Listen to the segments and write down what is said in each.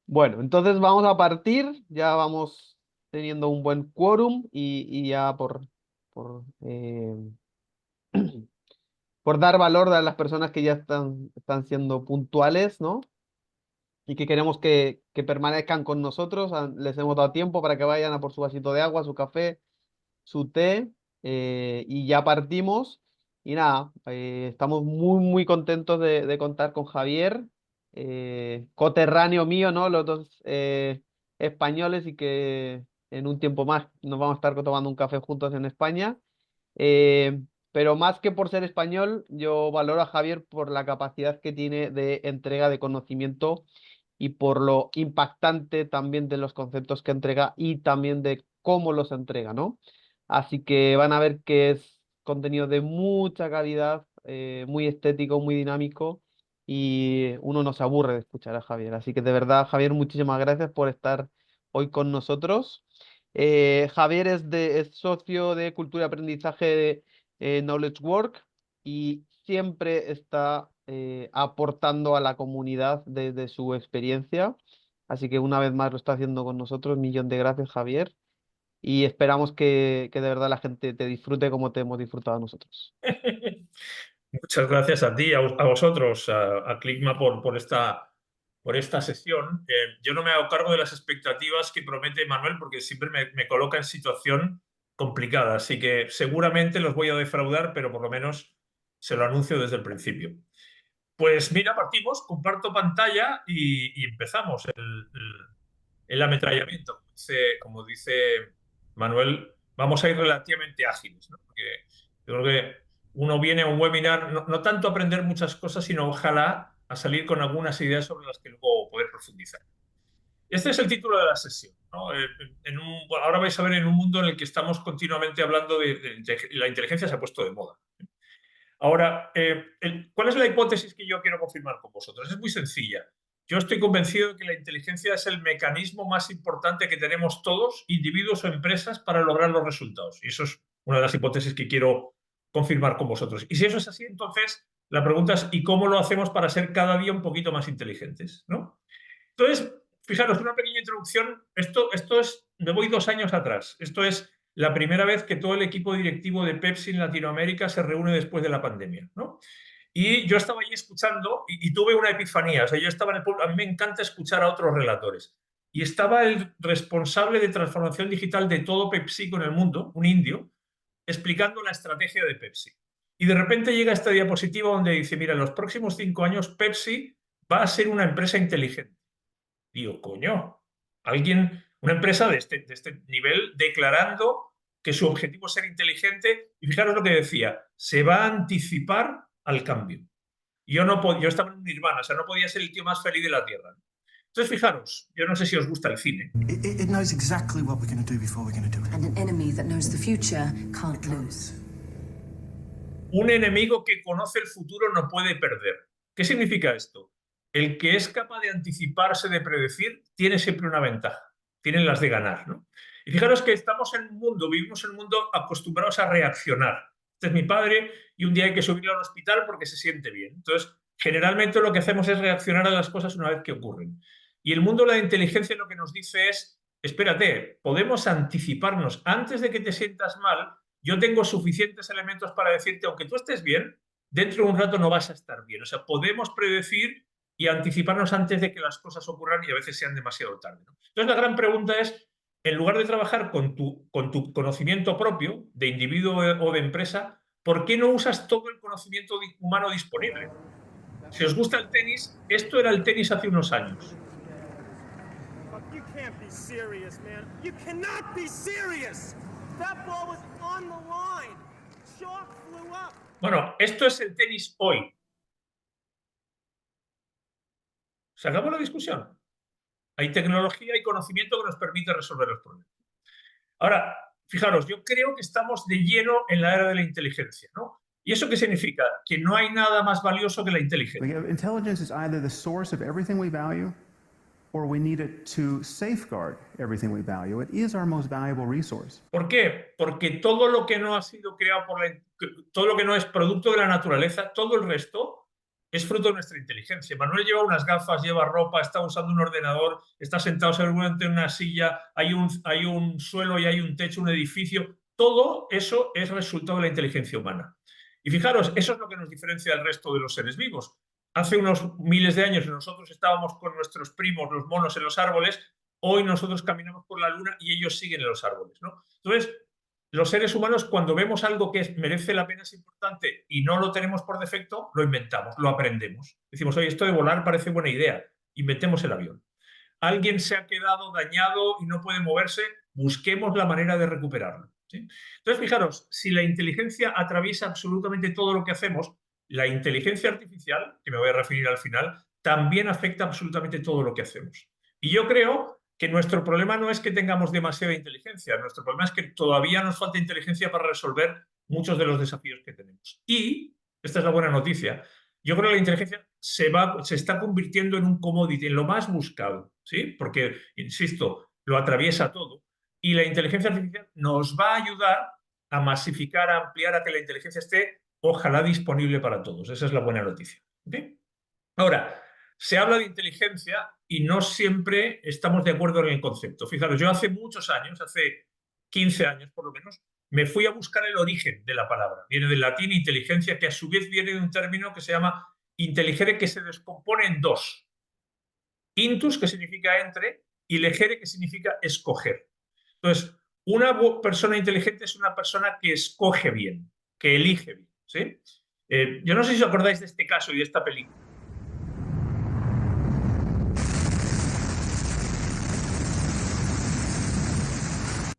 Bueno, entonces vamos a partir, ya vamos teniendo un buen quórum y ya por, por dar valor a las personas que ya están siendo puntuales, ¿no? Y que queremos que permanezcan con nosotros, les hemos dado tiempo para que vayan a por su vasito de agua, su café, su té, y ya partimos. Y nada, estamos muy contentos de contar con Javier, coterráneo mío, ¿no? Los dos españoles y que en un tiempo más nos vamos a estar tomando un café juntos en España. Eh, pero más que por ser español, yo valoro a Javier por la capacidad que tiene de entrega de conocimiento y por lo impactante también de los conceptos que entrega y también de cómo los entrega, ¿no? Así que van a ver que es contenido de mucha calidad, muy estético, muy dinámico y uno no se aburre de escuchar a Javier. Así que de verdad, Javier, muchísimas gracias por estar hoy con nosotros. Javier es socio de Cultura y Aprendizaje de Knowledge Work y siempre está aportando a la comunidad desde su experiencia. Así que una vez más lo está haciendo con nosotros. Millón de gracias, Javier. Y esperamos que de verdad la gente te disfrute como te hemos disfrutado a nosotros. Muchas gracias a ti, a vosotros, a Clickma por esta sesión. Yo no me hago cargo de las expectativas que promete Manuel porque siempre me coloca en situación complicada, así que seguramente los voy a defraudar, pero por lo menos se lo anuncio desde el principio. Pues mira, partimos, comparto pantalla y empezamos el ametrallamiento. Como dice Manuel, vamos a ir relativamente ágiles, ¿no? Porque yo creo que uno viene a un webinar no tanto a aprender muchas cosas, sino ojalá a salir con algunas ideas sobre las que luego poder profundizar. Este es el título de la sesión, ¿no? Ahora vais a ver en un mundo en el que estamos continuamente hablando de la inteligencia se ha puesto de moda. Ahora, ¿cuál es la hipótesis que yo quiero confirmar con vosotros? Es muy sencilla. Yo estoy convencido de que la inteligencia es el mecanismo más importante que tenemos todos, individuos o empresas, para lograr los resultados. Y eso es una de las hipótesis que quiero confirmar con vosotros. Y si eso es así, entonces la pregunta es, ¿y cómo lo hacemos para ser cada día un poquito más inteligentes? ¿No? Entonces, fijaros, una pequeña introducción. Esto es, me voy 2 años atrás. Esto es la primera vez que todo el equipo directivo de Pepsi en Latinoamérica se reúne después de la pandemia, ¿no? Y yo estaba allí escuchando y tuve una epifanía. O sea, yo estaba en el pueblo, a mí me encanta escuchar a otros relatores. Y estaba el responsable de transformación digital de todo PepsiCo en el mundo, un indio, explicando la estrategia de Pepsi. Y de repente llega esta diapositiva donde dice, mira, en los próximos 5 años Pepsi va a ser una empresa inteligente. Digo, coño, una empresa de este nivel declarando que su objetivo es ser inteligente, y fijaros lo que decía, se va a anticipar al cambio. Yo estaba en un nirvana, o sea, no podía ser el tío más feliz de la Tierra. Entonces, fijaros, yo no sé si os gusta el cine. It knows exactly what we're going to do before we're going to do it. And an enemy that knows the future can't lose. Un enemigo que conoce el futuro no puede perder. ¿Qué significa esto? El que es capaz de anticiparse, de predecir, tiene siempre una ventaja. Tienen las de ganar, ¿no? Y fijaros que vivimos en un mundo acostumbrados a reaccionar. Este es mi padre y un día hay que subirlo al hospital porque se siente bien. Entonces, generalmente lo que hacemos es reaccionar a las cosas una vez que ocurren. Y el mundo de la inteligencia lo que nos dice es, espérate, podemos anticiparnos. Antes de que te sientas mal, yo tengo suficientes elementos para decirte, aunque tú estés bien, dentro de un rato no vas a estar bien. O sea, podemos predecir y anticiparnos antes de que las cosas ocurran y a veces sean demasiado tarde, ¿no? Entonces, la gran pregunta es, en lugar de trabajar con tu conocimiento propio, de individuo o de empresa, ¿por qué no usas todo el conocimiento humano disponible? Si os gusta el tenis, esto era el tenis hace unos años. You can't be serious, man. You cannot be serious. That ball was on the line. Chalk flew up. Bueno, esto es el tenis hoy. Se acabó la discusión. Hay tecnología y conocimiento que nos permite resolver los problemas. Ahora, fijaros, yo creo que estamos de lleno en la era de la inteligencia, ¿no? ¿Y eso qué significa? Que no hay nada más valioso que la inteligencia. Intelligence is either the source of everything we value or we need it to safeguard everything we value. It is our most valuable resource. ¿Por qué? Porque todo lo que no ha sido creado todo lo que no es producto de la naturaleza, todo el resto es fruto de nuestra inteligencia. Manuel lleva unas gafas, lleva ropa, está usando un ordenador, está sentado seguramente en una silla, hay un suelo y hay un techo, un edificio. Todo eso es resultado de la inteligencia humana. Y fijaros, eso es lo que nos diferencia del resto de los seres vivos. Hace unos miles de años nosotros estábamos con nuestros primos, los monos, en los árboles. Hoy nosotros caminamos por la luna y ellos siguen en los árboles, ¿no? Entonces, los seres humanos, cuando vemos algo que merece la pena, es importante y no lo tenemos por defecto, lo inventamos, lo aprendemos. Decimos, oye, esto de volar parece buena idea, inventemos el avión. Alguien se ha quedado dañado y no puede moverse, busquemos la manera de recuperarlo, ¿sí? Entonces, fijaros, si la inteligencia atraviesa absolutamente todo lo que hacemos, la inteligencia artificial, que me voy a referir al final, también afecta absolutamente todo lo que hacemos. Y yo creo que nuestro problema no es que tengamos demasiada inteligencia, nuestro problema es que todavía nos falta inteligencia para resolver muchos de los desafíos que tenemos. Y, esta es la buena noticia, yo creo que la inteligencia se está convirtiendo en un commodity, en lo más buscado, ¿sí? Porque, insisto, lo atraviesa todo. Y la inteligencia artificial nos va a ayudar a masificar, a ampliar, a que la inteligencia esté, ojalá, disponible para todos. Esa es la buena noticia, ¿okay? Ahora, se habla de inteligencia y no siempre estamos de acuerdo en el concepto. Fijaros, yo hace muchos años, hace 15 años por lo menos, me fui a buscar el origen de la palabra. Viene del latín inteligencia, que a su vez viene de un término que se llama intelligere, que se descompone en dos. Intus, que significa entre, y legere, que significa escoger. Entonces, una persona inteligente es una persona que escoge bien, que elige bien, ¿sí? Yo no sé si os acordáis de este caso y de esta película.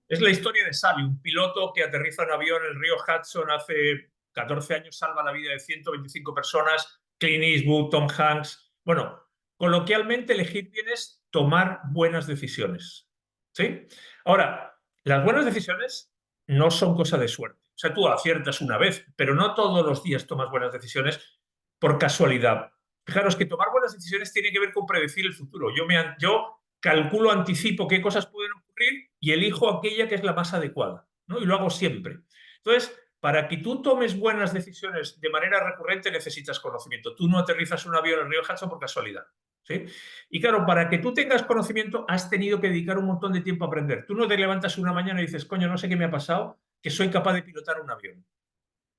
Es la historia de Sully, un piloto que aterriza un avión en el río Hudson hace 14 años, salva la vida de 125 personas, Clint Eastwood, Tom Hanks. Bueno, coloquialmente elegir bien es tomar buenas decisiones, ¿sí? Ahora, las buenas decisiones no son cosa de suerte. O sea, tú aciertas una vez, pero no todos los días tomas buenas decisiones por casualidad. Fijaros que tomar buenas decisiones tiene que ver con predecir el futuro. Yo calculo, anticipo qué cosas pueden ocurrir y elijo aquella que es la más adecuada, ¿no? Y lo hago siempre. Entonces, para que tú tomes buenas decisiones de manera recurrente necesitas conocimiento. Tú no aterrizas un avión en el río Hudson por casualidad, ¿sí? Y claro, para que tú tengas conocimiento has tenido que dedicar un montón de tiempo a aprender. Tú no te levantas una mañana y dices, coño, no sé qué me ha pasado, que soy capaz de pilotar un avión.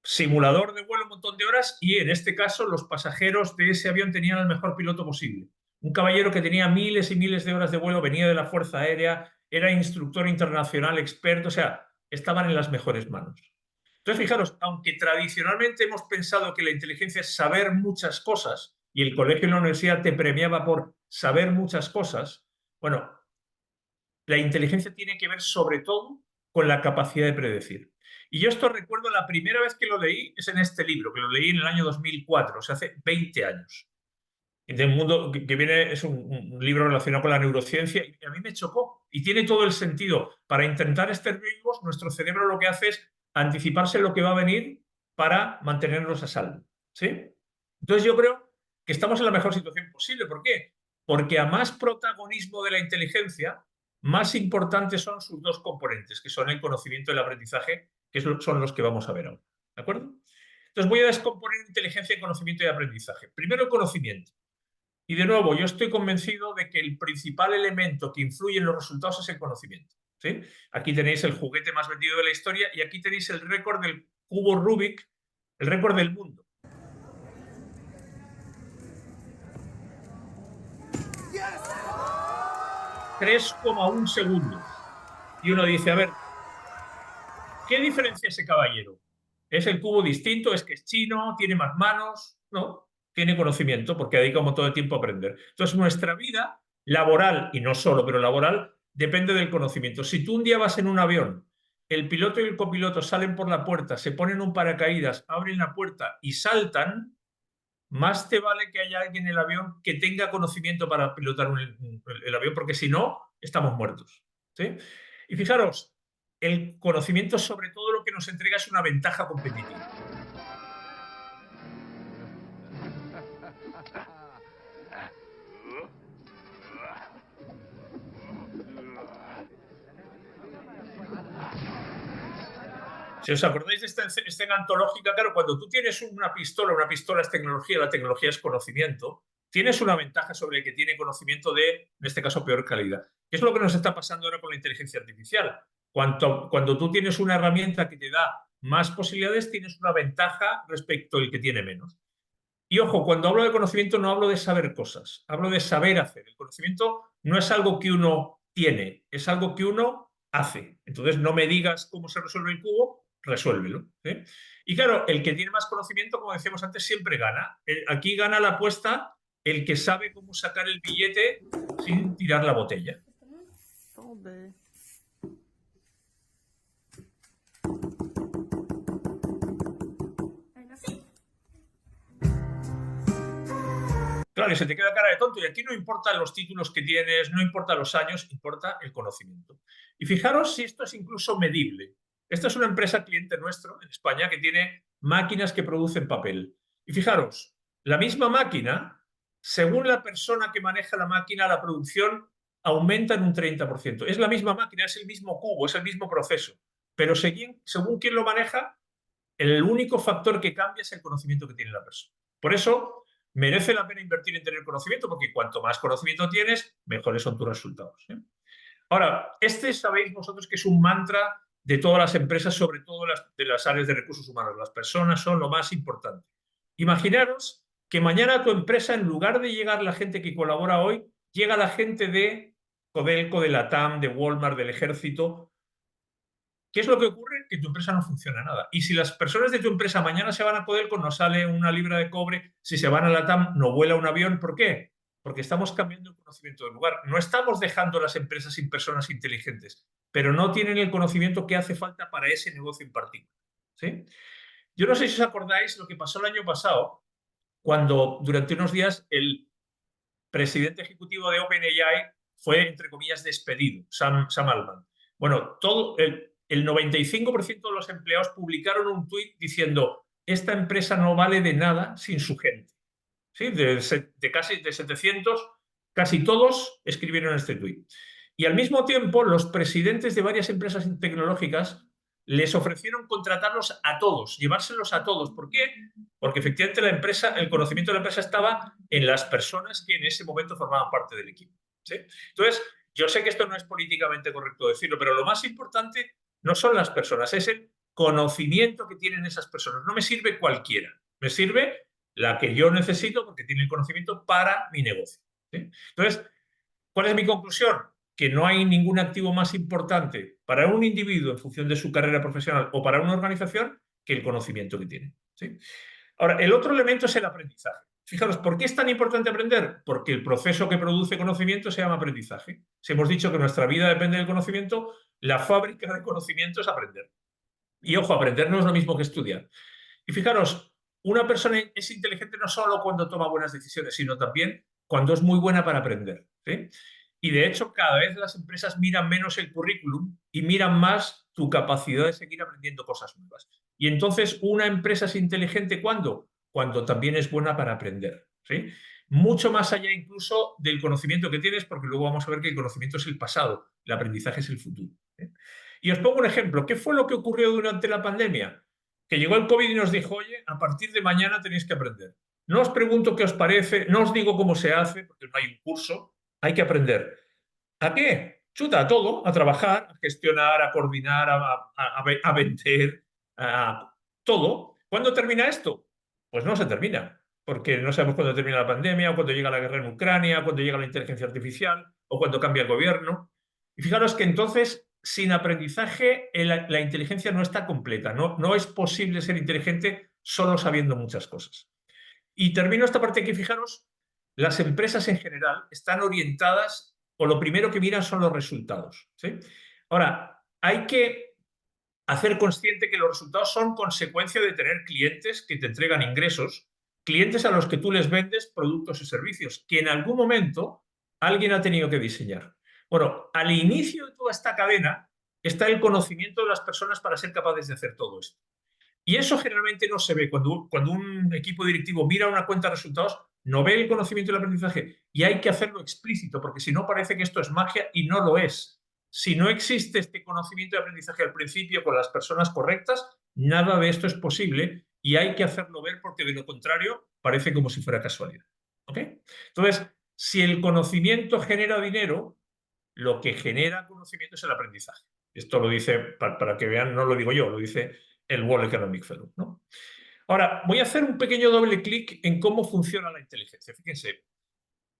Simulador de vuelo un montón de horas y en este caso los pasajeros de ese avión tenían el mejor piloto posible. Un caballero que tenía miles y miles de horas de vuelo, venía de la Fuerza Aérea, era instructor internacional, experto, o sea, estaban en las mejores manos. Entonces, fijaros, aunque tradicionalmente hemos pensado que la inteligencia es saber muchas cosas y el colegio y la universidad te premiaba por saber muchas cosas, bueno, la inteligencia tiene que ver sobre todo con la capacidad de predecir. Y yo esto recuerdo la primera vez que lo leí es en este libro, que lo leí en el año 2004, o sea, hace 20 años. De un mundo que viene, es un libro relacionado con la neurociencia y a mí me chocó y tiene todo el sentido. Para intentar estar vivos, nuestro cerebro lo que hace es anticiparse lo que va a venir para mantenernos a salvo, ¿sí? Entonces yo creo que estamos en la mejor situación posible. ¿Por qué? Porque a más protagonismo de la inteligencia, más importantes son sus dos componentes, que son el conocimiento y el aprendizaje, que son los que vamos a ver ahora. ¿De acuerdo? Entonces voy a descomponer inteligencia, conocimiento y aprendizaje. Primero el conocimiento. Y de nuevo, yo estoy convencido de que el principal elemento que influye en los resultados es el conocimiento, ¿sí? Aquí tenéis el juguete más vendido de la historia y aquí tenéis el récord del cubo Rubik, el récord del mundo. 3,1 segundos. Y uno dice, a ver, ¿qué diferencia ese caballero? ¿Es el cubo distinto? ¿Es que es chino? ¿Tiene más manos? No, tiene conocimiento porque dedica un montón de tiempo a aprender. Entonces, nuestra vida laboral, y no solo, pero laboral, depende del conocimiento. Si tú un día vas en un avión, el piloto y el copiloto salen por la puerta, se ponen un paracaídas, abren la puerta y saltan, más te vale que haya alguien en el avión que tenga conocimiento para pilotar el avión, porque si no, estamos muertos, ¿sí? Y fijaros, el conocimiento sobre todo lo que nos entrega es una ventaja competitiva. Si os acordáis de esta escena antológica, claro, cuando tú tienes una pistola es tecnología, la tecnología es conocimiento, tienes una ventaja sobre el que tiene conocimiento de, en este caso, peor calidad. ¿Qué es lo que nos está pasando ahora con la inteligencia artificial? Cuando tú tienes una herramienta que te da más posibilidades, tienes una ventaja respecto al que tiene menos. Y ojo, cuando hablo de conocimiento no hablo de saber cosas, hablo de saber hacer. El conocimiento no es algo que uno tiene, es algo que uno hace. Entonces no me digas cómo se resuelve el cubo, resuélvelo. ¿Sí? Y claro, el que tiene más conocimiento, como decíamos antes, siempre gana. Aquí gana la apuesta el que sabe cómo sacar el billete sin tirar la botella. Claro, y se te queda cara de tonto. Y aquí no importan los títulos que tienes, no importa los años, importa el conocimiento. Y fijaros si esto es incluso medible. Esta es una empresa cliente nuestro en España que tiene máquinas que producen papel. Y fijaros, la misma máquina, según la persona que maneja la máquina, la producción aumenta en un 30%. Es la misma máquina, es el mismo cubo, es el mismo proceso. Pero según quién lo maneja, el único factor que cambia es el conocimiento que tiene la persona. Por eso merece la pena invertir en tener conocimiento, porque cuanto más conocimiento tienes, mejores son tus resultados. Ahora, sabéis vosotros que es un mantra de todas las empresas, sobre todo de las áreas de recursos humanos. Las personas son lo más importante. Imaginaros que mañana a tu empresa, en lugar de llegar la gente que colabora hoy, llega la gente de Codelco, de la TAM, de Walmart, del Ejército. ¿Qué es lo que ocurre? Que tu empresa no funciona nada. Y si las personas de tu empresa mañana se van a Codelco, no sale una libra de cobre. Si se van a la TAM, no vuela un avión. ¿Por qué? Porque estamos cambiando el conocimiento del lugar. No estamos dejando las empresas sin personas inteligentes, pero no tienen el conocimiento que hace falta para ese negocio en particular. ¿Sí? Yo no sé si os acordáis lo que pasó el año pasado, cuando durante unos días el presidente ejecutivo de OpenAI fue, entre comillas, despedido, Sam Altman. Bueno, el 95% de los empleados publicaron un tuit diciendo: esta empresa no vale de nada sin su gente. ¿Sí? De casi de 700, casi todos escribieron este tuit. Y al mismo tiempo, los presidentes de varias empresas tecnológicas les ofrecieron contratarlos a todos, llevárselos a todos. ¿Por qué? Porque efectivamente el conocimiento de la empresa estaba en las personas que en ese momento formaban parte del equipo. ¿Sí? Entonces, yo sé que esto no es políticamente correcto decirlo, pero lo más importante no son las personas, es el conocimiento que tienen esas personas. No me sirve cualquiera, me sirve la que yo necesito porque tiene el conocimiento para mi negocio. ¿Sí? Entonces, ¿cuál es mi conclusión? Que no hay ningún activo más importante para un individuo en función de su carrera profesional o para una organización que el conocimiento que tiene. ¿Sí? Ahora, el otro elemento es el aprendizaje. Fijaros, ¿por qué es tan importante aprender? Porque el proceso que produce conocimiento se llama aprendizaje. Si hemos dicho que nuestra vida depende del conocimiento, la fábrica de conocimiento es aprender. Y ojo, aprender no es lo mismo que estudiar. Y fijaros, una persona es inteligente no solo cuando toma buenas decisiones, sino también cuando es muy buena para aprender. ¿Sí? Y de hecho, cada vez las empresas miran menos el currículum y miran más tu capacidad de seguir aprendiendo cosas nuevas. Y entonces, una empresa es inteligente ¿cuándo? Cuando también es buena para aprender. ¿Sí? Mucho más allá incluso del conocimiento que tienes, porque luego vamos a ver que el conocimiento es el pasado, el aprendizaje es el futuro. ¿Sí? Y os pongo un ejemplo. ¿Qué fue lo que ocurrió durante la pandemia? Que llegó el COVID y nos dijo: oye, a partir de mañana tenéis que aprender. No os pregunto qué os parece, no os digo cómo se hace, porque no hay un curso, hay que aprender. ¿A qué? Chuta, a todo, a trabajar, a gestionar, a coordinar, a vender, a todo. ¿Cuándo termina esto? Pues no se termina, porque no sabemos cuándo termina la pandemia, o cuándo llega la guerra en Ucrania, o cuándo llega la inteligencia artificial, o cuándo cambia el gobierno. Y fijaros que entonces, sin aprendizaje, la inteligencia no está completa. No es posible ser inteligente solo sabiendo muchas cosas. Y termino esta parte aquí. Fijaros, las empresas en general están orientadas, o lo primero que miran son los resultados. ¿Sí? Ahora, hay que hacer consciente que los resultados son consecuencia de tener clientes que te entregan ingresos, clientes a los que tú les vendes productos y servicios, que en algún momento alguien ha tenido que diseñar. Bueno, al inicio de toda esta cadena está el conocimiento de las personas para ser capaces de hacer todo esto. Y eso generalmente no se ve. Cuando un equipo directivo mira una cuenta de resultados, no ve el conocimiento y el aprendizaje. Y hay que hacerlo explícito, porque si no parece que esto es magia y no lo es. si no existe este conocimiento de aprendizaje al principio con las personas correctas, nada de esto es posible y hay que hacerlo ver porque de lo contrario parece como si fuera casualidad. ¿Ok? Entonces, si el conocimiento genera dinero, lo que genera conocimiento es el aprendizaje. Esto lo dice, para que vean, no lo digo yo, lo dice el World Economic Forum, ¿no? Ahora, voy a hacer un pequeño doble clic en cómo funciona la inteligencia. Fíjense,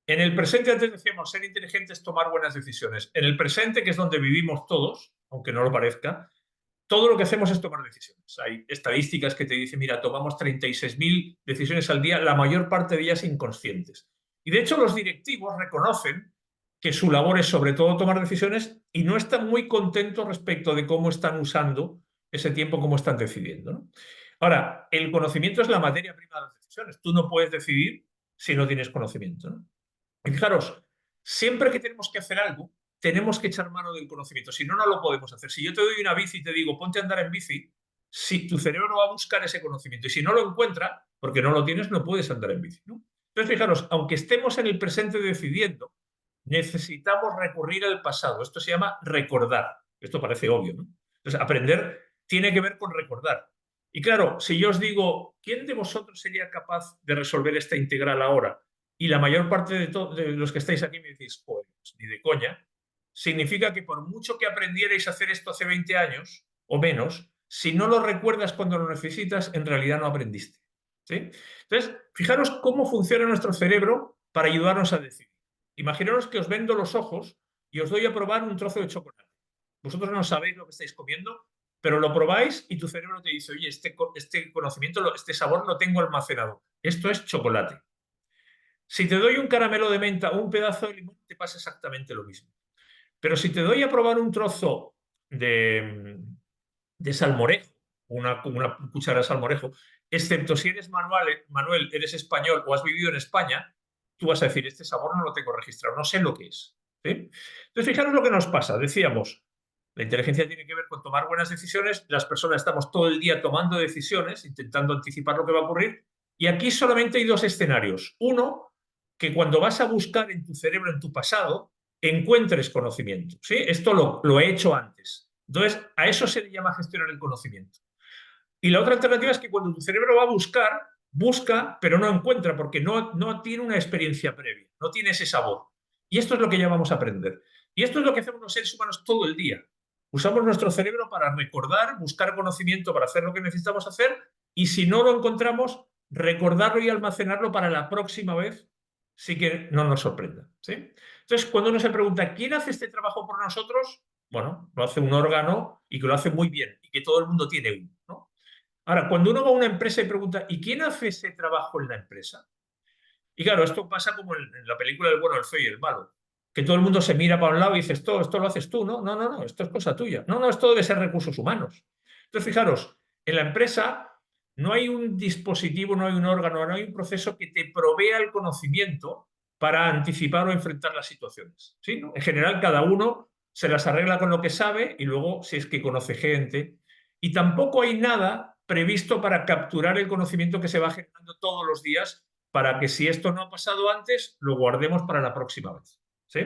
en el presente antes decíamos, ser inteligente es tomar buenas decisiones. En el presente, que es donde vivimos todos, aunque no lo parezca, todo lo que hacemos es tomar decisiones. Hay estadísticas que te dicen, mira, tomamos 36.000 decisiones al día, la mayor parte de ellas inconscientes. Y de hecho los directivos reconocen que su labor es sobre todo tomar decisiones y no están muy contentos respecto de cómo están usando ese tiempo, cómo están decidiendo, ¿no? Ahora, el conocimiento es la materia prima de las decisiones. Tú no puedes decidir si no tienes conocimiento, ¿no? Y fijaros, siempre que tenemos que hacer algo, tenemos que echar mano del conocimiento. Si no, no lo podemos hacer. Si yo te doy una bici y te digo, ponte a andar en bici, si tu cerebro va a buscar ese conocimiento y si no lo encuentra, porque no lo tienes, no puedes andar en bici, ¿no? Entonces, fijaros, aunque estemos en el presente decidiendo, necesitamos recurrir al pasado. Esto se llama recordar. Esto parece obvio, ¿no? Entonces, aprender tiene que ver con recordar. Y claro, si yo os digo, ¿quién de vosotros sería capaz de resolver esta integral ahora? Y la mayor parte de los que estáis aquí me decís, pues ni de coña, significa que por mucho que aprendierais a hacer esto hace 20 años o menos, si no lo recuerdas cuando lo necesitas, en realidad no aprendiste. ¿Sí? Entonces, fijaros cómo funciona nuestro cerebro para ayudarnos a decidir. Imaginaros que os vendo los ojos y os doy a probar un trozo de chocolate. Vosotros no sabéis lo que estáis comiendo, pero lo probáis y tu cerebro te dice, oye, este conocimiento, este sabor lo tengo almacenado. Esto es chocolate. Si te doy un caramelo de menta o un pedazo de limón, te pasa exactamente lo mismo. Pero si te doy a probar un trozo de salmorejo, una cuchara de salmorejo, excepto si eres Manuel, eres español o has vivido en España, tú vas a decir, este sabor no lo tengo registrado, no sé lo que es. ¿Sí? Entonces, fijaros lo que nos pasa. Decíamos, la inteligencia tiene que ver con tomar buenas decisiones, las personas estamos todo el día tomando decisiones, intentando anticipar lo que va a ocurrir, y aquí solamente hay dos escenarios. Uno, que cuando vas a buscar en tu cerebro, en tu pasado, encuentres conocimiento. ¿Sí? Esto lo he hecho antes. Entonces, a eso se le llama gestionar el conocimiento. Y la otra alternativa es que cuando tu cerebro va a buscar, busca, pero no encuentra, porque no tiene una experiencia previa, no tiene ese sabor. Y esto es lo que llamamos aprender. Y esto es lo que hacemos los seres humanos todo el día. Usamos nuestro cerebro para recordar, buscar conocimiento para hacer lo que necesitamos hacer, y si no lo encontramos, recordarlo y almacenarlo para la próxima vez, sí que no nos sorprenda. ¿Sí? Entonces, cuando uno se pregunta, ¿quién hace este trabajo por nosotros? Bueno, lo hace un órgano y que lo hace muy bien y que todo el mundo tiene uno, ¿no? Ahora, cuando uno va a una empresa y pregunta, ¿y quién hace ese trabajo en la empresa? Y claro, esto pasa como en la película El bueno, el feo y el malo, que todo el mundo se mira para un lado y dice, esto lo haces tú, ¿no? No, esto es cosa tuya. No, esto debe ser recursos humanos. Entonces, fijaros, en la empresa no hay un dispositivo, no hay un órgano, no hay un proceso que te provea el conocimiento para anticipar o enfrentar las situaciones. ¿Sí? En general, cada uno se las arregla con lo que sabe y luego, si es que conoce gente. Y tampoco hay nada previsto para capturar el conocimiento que se va generando todos los días para que si esto no ha pasado antes, lo guardemos para la próxima vez. ¿Sí?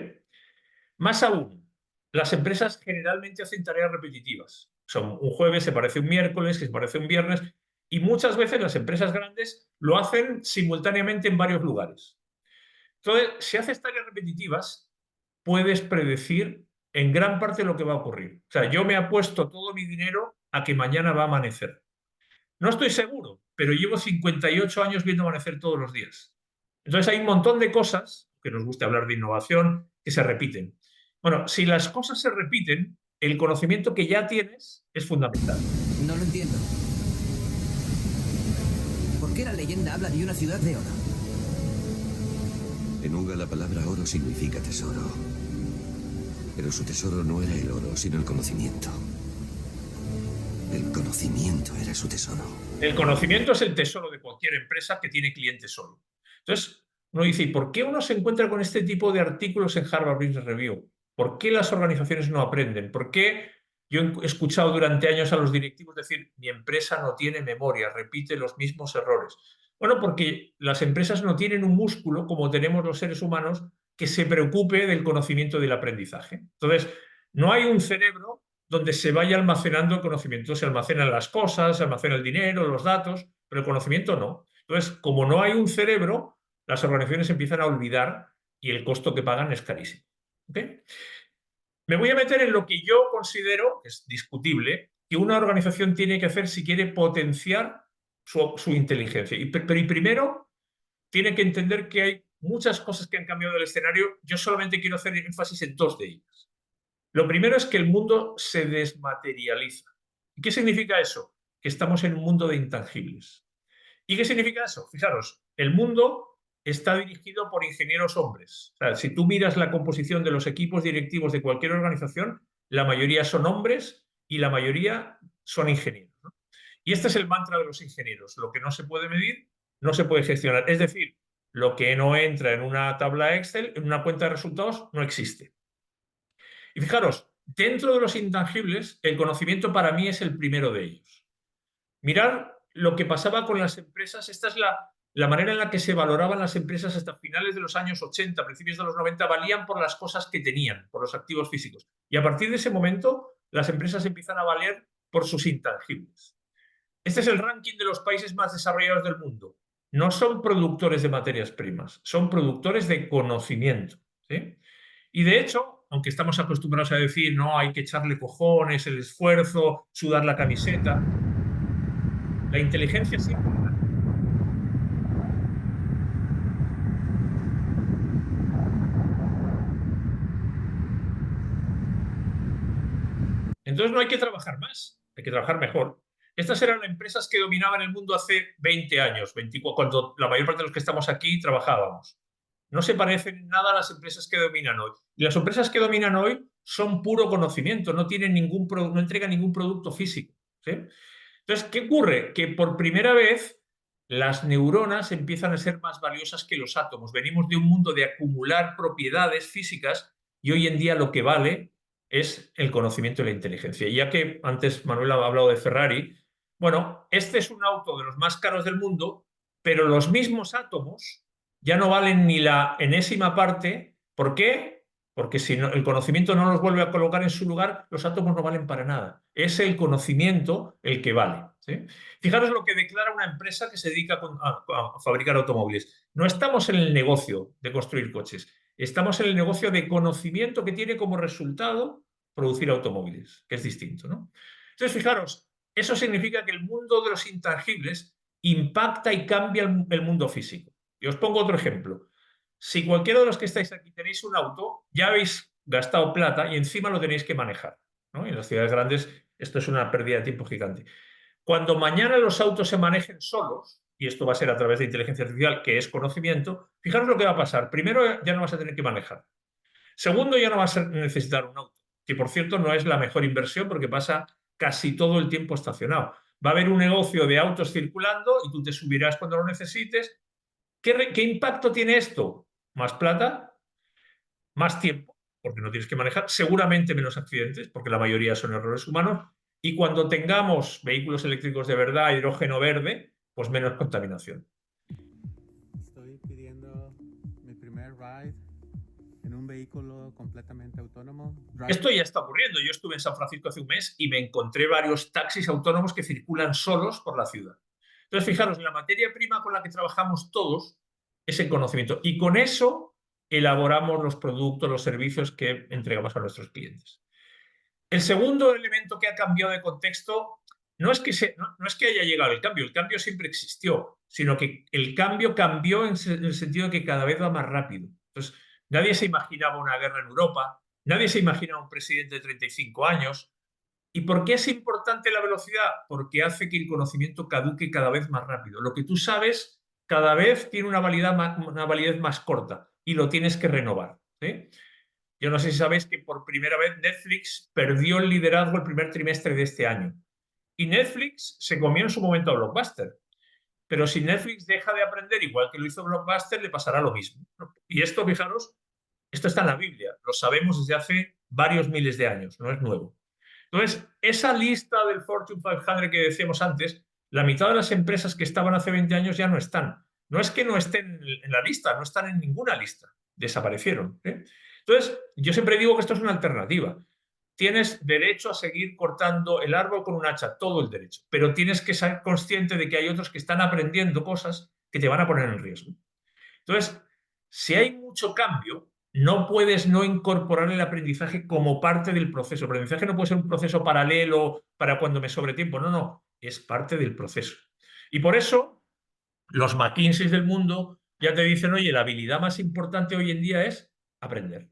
Más aún, las empresas generalmente hacen tareas repetitivas. Son un jueves, se parece un miércoles, que se parece un viernes, y muchas veces las empresas grandes lo hacen simultáneamente en varios lugares. Entonces, si haces tareas repetitivas, puedes predecir en gran parte lo que va a ocurrir. O sea, yo me apuesto todo mi dinero a que mañana va a amanecer. No estoy seguro, pero llevo 58 años viendo amanecer todos los días. Entonces hay un montón de cosas, que nos gusta hablar de innovación, que se repiten. Bueno, si las cosas se repiten, el conocimiento que ya tienes es fundamental. No lo entiendo. ¿Por qué la leyenda habla de una ciudad de oro? En Uga la palabra oro significa tesoro. Pero su tesoro no era el oro, sino el conocimiento. El conocimiento era su tesoro. El conocimiento es el tesoro de cualquier empresa que tiene clientes solo. Entonces, uno dice, ¿y por qué uno se encuentra con este tipo de artículos en Harvard Business Review? ¿Por qué las organizaciones no aprenden? ¿Por qué yo he escuchado durante años a los directivos decir, mi empresa no tiene memoria, repite los mismos errores? Bueno, porque las empresas no tienen un músculo, como tenemos los seres humanos, que se preocupe del conocimiento y del aprendizaje. Entonces, No hay un cerebro donde se vaya almacenando el conocimiento. Se almacenan las cosas, se almacena el dinero, los datos, pero el conocimiento no. Entonces, como no hay un cerebro, las organizaciones empiezan a olvidar y el costo que pagan es carísimo. ¿Okay? Me voy a meter en lo que yo considero, es discutible, que una organización tiene que hacer si quiere potenciar su inteligencia. Pero primero tiene que entender que hay muchas cosas que han cambiado el escenario. Yo solamente quiero hacer énfasis en dos de ellas. Lo primero es que el mundo se desmaterializa. ¿Y qué significa eso? Que estamos en un mundo de intangibles. ¿Y qué significa eso? Fijaros, el mundo está dirigido por ingenieros hombres. O sea, si tú miras la composición de los equipos directivos de cualquier organización, la mayoría son hombres y la mayoría son ingenieros, ¿no? Y este es el mantra de los ingenieros. Lo que no se puede medir, no se puede gestionar. Es decir, lo que no entra en una tabla Excel, en una cuenta de resultados, no existe. Y fijaros, dentro de los intangibles, el conocimiento para mí es el primero de ellos. Mirad lo que pasaba con las empresas. Esta es la manera en la que se valoraban las empresas hasta finales de los años 80, principios de los 90, valían por las cosas que tenían, por los activos físicos. Y a partir de ese momento, las empresas empiezan a valer por sus intangibles. Este es el ranking de los países más desarrollados del mundo. No son productores de materias primas, son productores de conocimiento, ¿sí? Y de hecho, aunque estamos acostumbrados a decir, no, hay que echarle cojones, el esfuerzo, sudar la camiseta, la inteligencia siempre. Entonces no hay que trabajar más, hay que trabajar mejor. Estas eran empresas que dominaban el mundo hace 20 años, 24, cuando la mayor parte de los que estamos aquí trabajábamos. No se parecen en nada a las empresas que dominan hoy. Y las empresas que dominan hoy son puro conocimiento, no tienen no entregan ningún producto físico, ¿sí? Entonces, ¿qué ocurre? Que por primera vez las neuronas empiezan a ser más valiosas que los átomos. Venimos de un mundo de acumular propiedades físicas y hoy en día lo que vale es el conocimiento y la inteligencia. Y ya que antes Manuel ha hablado de Ferrari, bueno, este es un auto de los más caros del mundo, pero los mismos átomos ya no valen ni la enésima parte. ¿Por qué? Porque si no, el conocimiento no los vuelve a colocar en su lugar, los átomos no valen para nada. Es el conocimiento el que vale, ¿sí? Fijaros lo que declara una empresa que se dedica a fabricar automóviles. No estamos en el negocio de construir coches, estamos en el negocio de conocimiento que tiene como resultado producir automóviles, que es distinto, ¿no? Entonces, fijaros, eso significa que el mundo de los intangibles impacta y cambia el mundo físico. Y os pongo otro ejemplo. Si cualquiera de los que estáis aquí tenéis un auto, ya habéis gastado plata y encima lo tenéis que manejar, ¿no? Y en las ciudades grandes esto es una pérdida de tiempo gigante. Cuando mañana los autos se manejen solos, y esto va a ser a través de inteligencia artificial, que es conocimiento, fijaros lo que va a pasar. Primero, ya no vas a tener que manejar. Segundo, ya no vas a necesitar un auto, que por cierto no es la mejor inversión porque pasa casi todo el tiempo estacionado. Va a haber un negocio de autos circulando y tú te subirás cuando lo necesites. ¿Qué impacto tiene esto? Más plata, más tiempo, porque no tienes que manejar, seguramente menos accidentes, porque la mayoría son errores humanos, y cuando tengamos vehículos eléctricos de verdad, hidrógeno verde, pues menos contaminación. Estoy pidiendo mi primer ride en un vehículo completamente autónomo. Esto ya está ocurriendo. Yo estuve en San Francisco hace un mes y me encontré varios taxis autónomos que circulan solos por la ciudad. Entonces, fijaros, la materia prima con la que trabajamos todos es el conocimiento. Y con eso elaboramos los productos, los servicios que entregamos a nuestros clientes. El segundo elemento que ha cambiado de contexto no es que haya llegado el cambio siempre existió, sino que el cambio cambió en el sentido de que cada vez va más rápido. Entonces, nadie se imaginaba una guerra en Europa, nadie se imaginaba un presidente de 35 años. ¿Y por qué es importante la velocidad? Porque hace que el conocimiento caduque cada vez más rápido. Lo que tú sabes cada vez tiene una validez más corta y lo tienes que renovar, ¿sí? Yo no sé si sabéis que por primera vez Netflix perdió el liderazgo el primer trimestre de este año. Y Netflix se comió en su momento a Blockbuster. Pero si Netflix deja de aprender igual que lo hizo Blockbuster, le pasará lo mismo. Y esto, fijaros, esto está en la Biblia. Lo sabemos desde hace varios miles de años, no es nuevo. Entonces, esa lista del Fortune 500 que decíamos antes, la mitad de las empresas que estaban hace 20 años ya no están. No es que no estén en la lista, no están en ninguna lista. Desaparecieron, ¿eh? Entonces, yo siempre digo que esto es una alternativa. tienes derecho a seguir cortando el árbol con un hacha, todo el derecho, pero tienes que ser consciente de que hay otros que están aprendiendo cosas que te van a poner en riesgo. Entonces, si hay mucho cambio, no puedes no incorporar el aprendizaje como parte del proceso. El aprendizaje no puede ser un proceso paralelo para cuando me sobre tiempo. No, no, es parte del proceso. Y por eso los McKinsey del mundo ya te dicen, oye, la habilidad más importante hoy en día es aprender.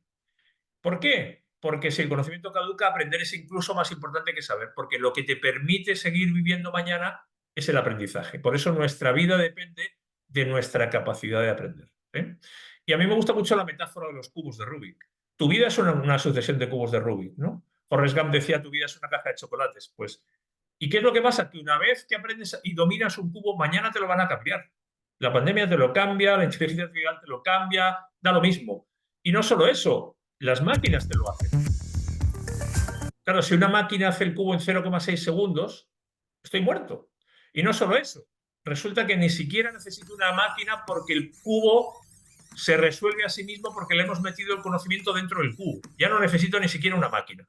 ¿Por qué? Porque si el conocimiento caduca, aprender es incluso más importante que saber, porque lo que te permite seguir viviendo mañana es el aprendizaje. Por eso nuestra vida depende de nuestra capacidad de aprender. Y a mí me gusta mucho la metáfora de los cubos de Rubik. Tu vida es una sucesión de cubos de Rubik, ¿no? Forrest Gump decía, tu vida es una caja de chocolates. Pues, ¿y qué es lo que pasa? Que una vez que aprendes y dominas un cubo, mañana te lo van a cambiar. La pandemia te lo cambia, la inteligencia artificial te lo cambia, da lo mismo. Y no solo eso, las máquinas te lo hacen. Claro, si una máquina hace el cubo en 0,6 segundos, estoy muerto. Y no solo eso, resulta que ni siquiera necesito una máquina porque el cubo se resuelve a sí mismo porque le hemos metido el conocimiento dentro del cubo. Ya no necesito ni siquiera una máquina.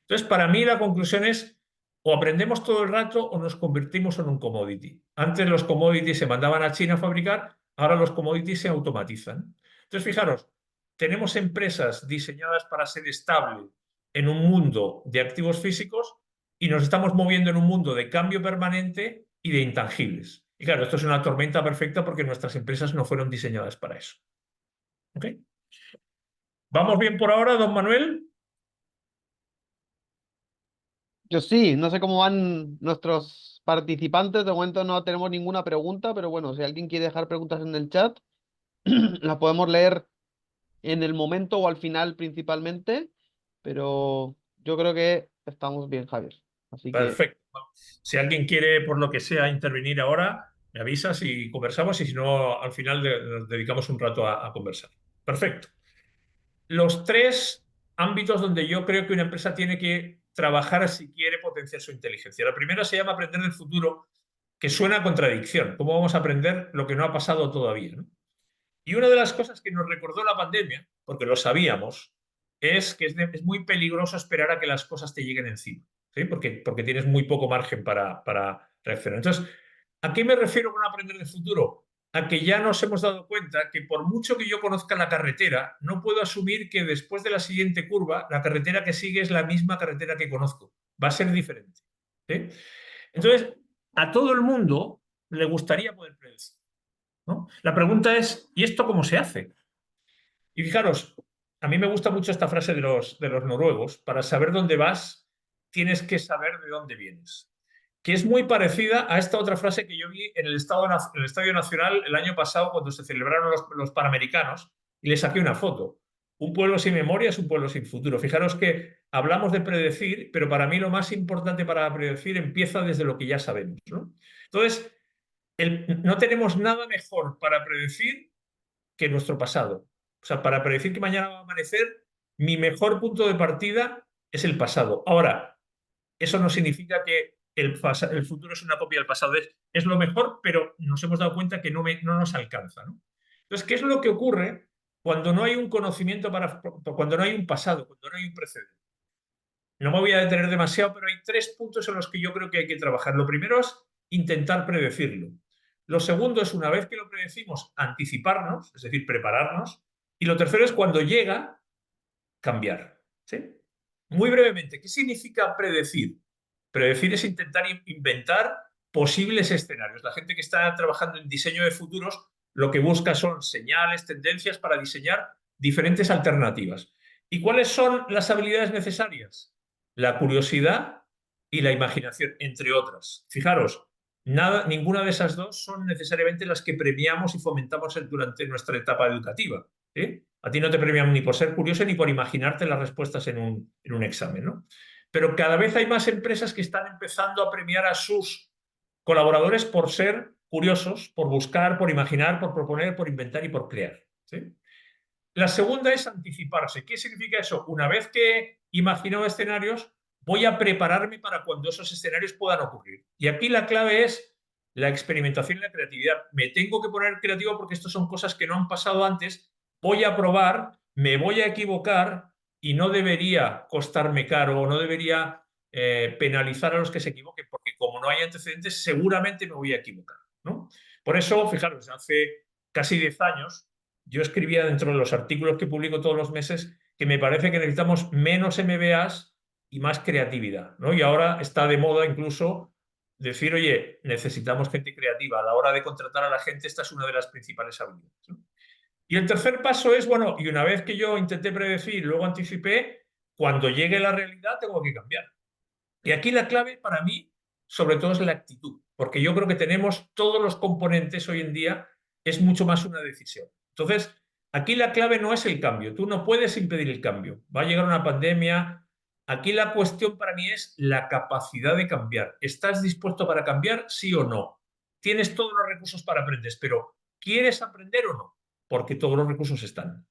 Entonces, para mí la conclusión es o aprendemos todo el rato o nos convertimos en un commodity. Antes los commodities se mandaban a China a fabricar, ahora los commodities se automatizan. Entonces, fijaros, tenemos empresas diseñadas para ser estable en un mundo de activos físicos y nos estamos moviendo en un mundo de cambio permanente y de intangibles. Y claro, esto es una tormenta perfecta porque nuestras empresas no fueron diseñadas para eso. ¿Ok? ¿Vamos bien por ahora, don Manuel? Yo sí, no sé cómo van nuestros participantes. De momento no tenemos ninguna pregunta, pero bueno, si alguien quiere dejar preguntas en el chat, las podemos leer en el momento o al final principalmente, pero yo creo que estamos bien, Javier. Así que Perfecto. Si alguien quiere, por lo que sea, intervenir ahora, me avisas y conversamos, y si no, al final nos dedicamos un rato a conversar. Perfecto. Los tres ámbitos donde yo creo que una empresa tiene que trabajar si quiere potenciar su inteligencia. La primera se llama aprender del futuro, que suena a contradicción. ¿Cómo vamos a aprender lo que no ha pasado todavía, ¿no? Y una de las cosas que nos recordó la pandemia, porque lo sabíamos, es que es muy peligroso esperar a que las cosas te lleguen encima, ¿sí? Porque tienes muy poco margen para reaccionar. Entonces, ¿a qué me refiero con aprender del futuro? A que ya nos hemos dado cuenta que por mucho que yo conozca la carretera, no puedo asumir que después de la siguiente curva, la carretera que sigue es la misma carretera que conozco. Va a ser diferente, ¿sí? Entonces, a todo el mundo le gustaría poder predecir, ¿no? La pregunta es, ¿y esto cómo se hace? Y fijaros, a mí me gusta mucho esta frase de los noruegos: para saber dónde vas, tienes que saber de dónde vienes. Que es muy parecida a esta otra frase que yo vi en el Estadio Nacional el año pasado cuando se celebraron los Panamericanos, y le saqué una foto. Un pueblo sin memoria es un pueblo sin futuro. Fijaros que hablamos de predecir, pero para mí lo más importante para predecir empieza desde lo que ya sabemos, ¿no? Entonces, no tenemos nada mejor para predecir que nuestro pasado. O sea, para predecir que mañana va a amanecer, mi mejor punto de partida es el pasado. Ahora, eso no significa que el futuro es una copia del pasado. Es lo mejor, pero nos hemos dado cuenta que no nos alcanza, ¿no? Entonces, ¿qué es lo que ocurre cuando no hay un conocimiento cuando no hay un pasado, cuando no hay un precedente? No me voy a detener demasiado, pero hay tres puntos en los que yo creo que hay que trabajar. Lo primero es intentar predecirlo. Lo segundo es, una vez que lo predecimos, anticiparnos, es decir, prepararnos. Y lo tercero es, cuando llega, cambiar, ¿sí? Muy brevemente, ¿qué significa predecir? Predecir es intentar inventar posibles escenarios. La gente que está trabajando en diseño de futuros lo que busca son señales, tendencias para diseñar diferentes alternativas. ¿Y cuáles son las habilidades necesarias? La curiosidad y la imaginación, entre otras. Fijaros, ninguna de esas dos son necesariamente las que premiamos y fomentamos durante nuestra etapa educativa, ¿sí? A ti no te premian ni por ser curioso ni por imaginarte las respuestas en un examen, ¿no? Pero cada vez hay más empresas que están empezando a premiar a sus colaboradores por ser curiosos, por buscar, por imaginar, por proponer, por inventar y por crear, ¿sí? La segunda es anticiparse. ¿Qué significa eso? Una vez que imagino escenarios, voy a prepararme para cuando esos escenarios puedan ocurrir. Y aquí la clave es la experimentación y la creatividad. Me tengo que poner creativo porque estas son cosas que no han pasado antes. Voy a probar, me voy a equivocar, y no debería costarme caro o no debería penalizar a los que se equivoquen, porque como no hay antecedentes, seguramente me voy a equivocar, ¿no? Por eso, fijaros, hace casi 10 años yo escribía dentro de los artículos que publico todos los meses que me parece que necesitamos menos MBAs y más creatividad, ¿no? Y ahora está de moda incluso decir, oye, necesitamos gente creativa. A la hora de contratar a la gente, esta es una de las principales habilidades, ¿no? Y el tercer paso es, bueno, y una vez que yo intenté predecir, luego anticipé, cuando llegue la realidad tengo que cambiar. Y aquí la clave para mí, sobre todo, es la actitud, porque yo creo que tenemos todos los componentes hoy en día, es mucho más una decisión. Entonces, aquí la clave no es el cambio, tú no puedes impedir el cambio. Va a llegar una pandemia. Aquí la cuestión para mí es la capacidad de cambiar. ¿Estás dispuesto para cambiar, sí o no? Tienes todos los recursos para aprender, pero ¿quieres aprender o no? Porque todos los recursos están.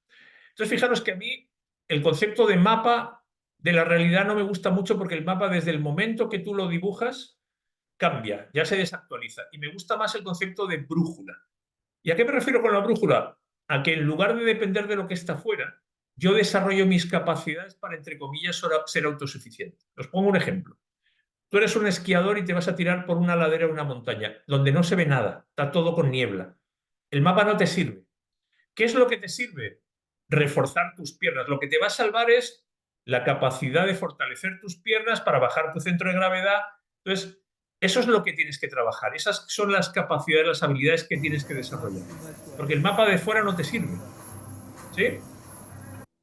Entonces, fijaros que a mí el concepto de mapa de la realidad no me gusta mucho porque el mapa, desde el momento que tú lo dibujas, cambia, ya se desactualiza. Y me gusta más el concepto de brújula. ¿Y a qué me refiero con la brújula? A que en lugar de depender de lo que está fuera, yo desarrollo mis capacidades para, entre comillas, ser autosuficiente. Os pongo un ejemplo. Tú eres un esquiador y te vas a tirar por una ladera o una montaña, donde no se ve nada, está todo con niebla. El mapa no te sirve. ¿Qué es lo que te sirve? Reforzar tus piernas. Lo que te va a salvar es la capacidad de fortalecer tus piernas para bajar tu centro de gravedad. Entonces, eso es lo que tienes que trabajar. Esas son las capacidades, las habilidades que tienes que desarrollar. Porque el mapa de fuera no te sirve. ¿Sí?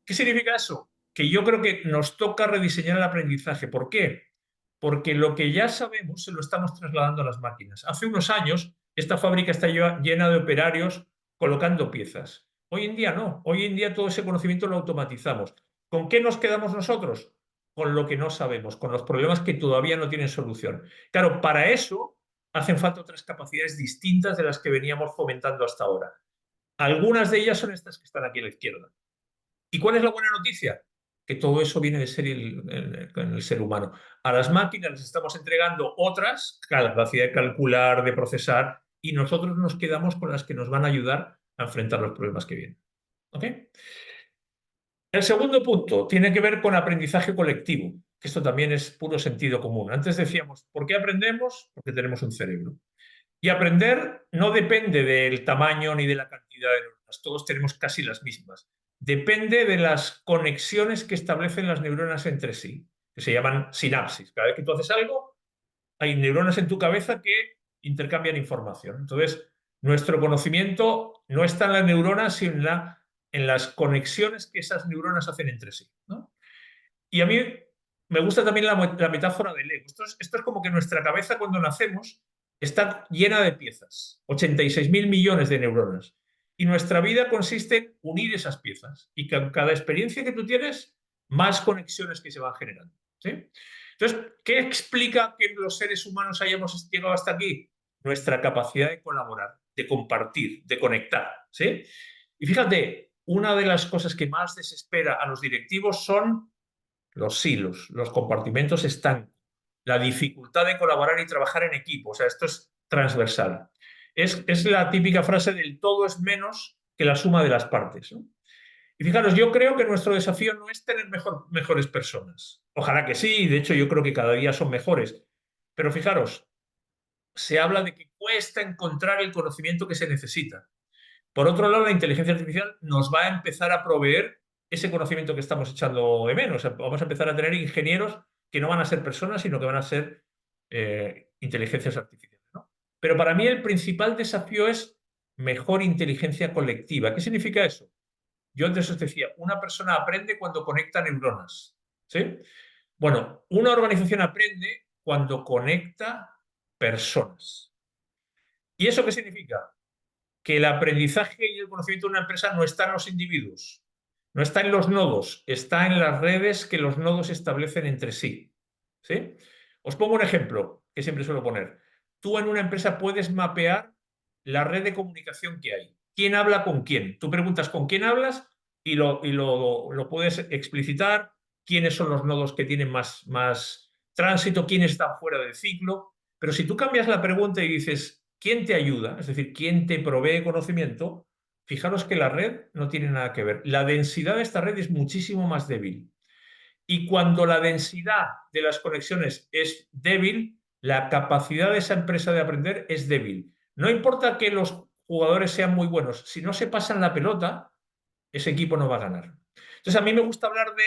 ¿Qué significa eso? Que yo creo que nos toca rediseñar el aprendizaje. ¿Por qué? Porque lo que ya sabemos se lo estamos trasladando a las máquinas. Hace unos años, esta fábrica está llena de operarios colocando piezas. Hoy en día no. Hoy en día todo ese conocimiento lo automatizamos. ¿Con qué nos quedamos nosotros? Con lo que no sabemos, con los problemas que todavía no tienen solución. Claro, para eso hacen falta otras capacidades distintas de las que veníamos fomentando hasta ahora. Algunas de ellas son estas que están aquí a la izquierda. ¿Y cuál es la buena noticia? Que todo eso viene de ser el ser humano. A las máquinas les estamos entregando otras, capacidad de calcular, de procesar, y nosotros nos quedamos con las que nos van a ayudar a enfrentar los problemas que vienen. ¿Ok? El segundo punto tiene que ver con aprendizaje colectivo, que esto también es puro sentido común. Antes decíamos, ¿por qué aprendemos? Porque tenemos un cerebro. Y aprender no depende del tamaño ni de la cantidad de neuronas. Todos tenemos casi las mismas. Depende de las conexiones que establecen las neuronas entre sí, que se llaman sinapsis. Cada vez que tú haces algo, hay neuronas en tu cabeza que intercambian información. Entonces, nuestro conocimiento no está en las neuronas, sino en las conexiones que esas neuronas hacen entre sí, ¿no? Y a mí me gusta también la metáfora del ego. Esto es como que nuestra cabeza, cuando nacemos, está llena de piezas, 86.000 millones de neuronas. Y nuestra vida consiste en unir esas piezas. Y con cada experiencia que tú tienes, más conexiones que se van generando, ¿sí? Entonces, ¿qué explica que los seres humanos hayamos llegado hasta aquí? Nuestra capacidad de colaborar, de compartir, de conectar, ¿sí? Y fíjate, una de las cosas que más desespera a los directivos son los silos, los compartimentos estancos, la dificultad de colaborar y trabajar en equipo. O sea, esto es transversal. Es la típica frase del todo es menos que la suma de las partes, ¿no? Y fijaros, yo creo que nuestro desafío no es tener mejores personas. Ojalá que sí, de hecho yo creo que cada día son mejores. Pero fijaros, se habla de que cuesta encontrar el conocimiento que se necesita. Por otro lado, la inteligencia artificial nos va a empezar a proveer ese conocimiento que estamos echando de menos. O sea, vamos a empezar a tener ingenieros que no van a ser personas, sino que van a ser inteligencias artificiales, ¿no? Pero para mí el principal desafío es mejor inteligencia colectiva. ¿Qué significa eso? Yo antes os decía, una persona aprende cuando conecta neuronas, ¿sí? Bueno, una organización aprende cuando conecta personas. ¿Y eso qué significa? Que el aprendizaje y el conocimiento de una empresa no está en los individuos, no está en los nodos, está en las redes que los nodos establecen entre sí, ¿sí? Os pongo un ejemplo que siempre suelo poner. Tú en una empresa puedes mapear la red de comunicación que hay. ¿Quién habla con quién? Tú preguntas con quién hablas y lo puedes explicitar, quiénes son los nodos que tienen más tránsito, quiénes están fuera del ciclo. Pero si tú cambias la pregunta y dices, ¿quién te ayuda? Es decir, ¿quién te provee conocimiento? Fijaros que la red no tiene nada que ver. La densidad de esta red es muchísimo más débil. Y cuando la densidad de las conexiones es débil, la capacidad de esa empresa de aprender es débil. No importa que los jugadores sean muy buenos, si no se pasan la pelota, ese equipo no va a ganar. Entonces, a mí me gusta hablar de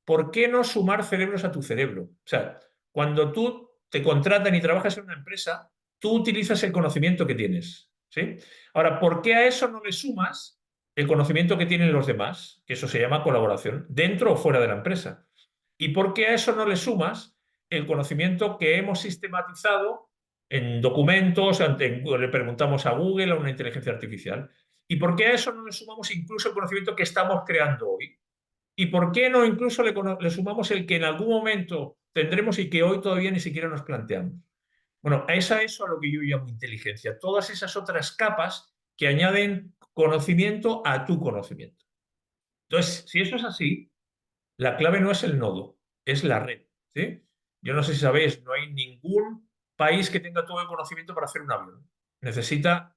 por qué no sumar cerebros a tu cerebro. O sea, cuando tú te contratan y trabajas en una empresa, tú utilizas el conocimiento que tienes, ¿sí? Ahora, ¿por qué a eso no le sumas el conocimiento que tienen los demás? Que eso se llama colaboración, dentro o fuera de la empresa. ¿Y por qué a eso no le sumas el conocimiento que hemos sistematizado en documentos, le preguntamos a Google, a una inteligencia artificial? ¿Y por qué a eso no le sumamos incluso el conocimiento que estamos creando hoy? ¿Y por qué no incluso le sumamos el que en algún momento tendremos y que hoy todavía ni siquiera nos planteamos? Bueno, es a eso a lo que yo llamo inteligencia. Todas esas otras capas que añaden conocimiento a tu conocimiento. Entonces, si eso es así, la clave no es el nodo, es la red, ¿sí? Yo no sé si sabéis, no hay ningún país que tenga todo el conocimiento para hacer un avión. Necesita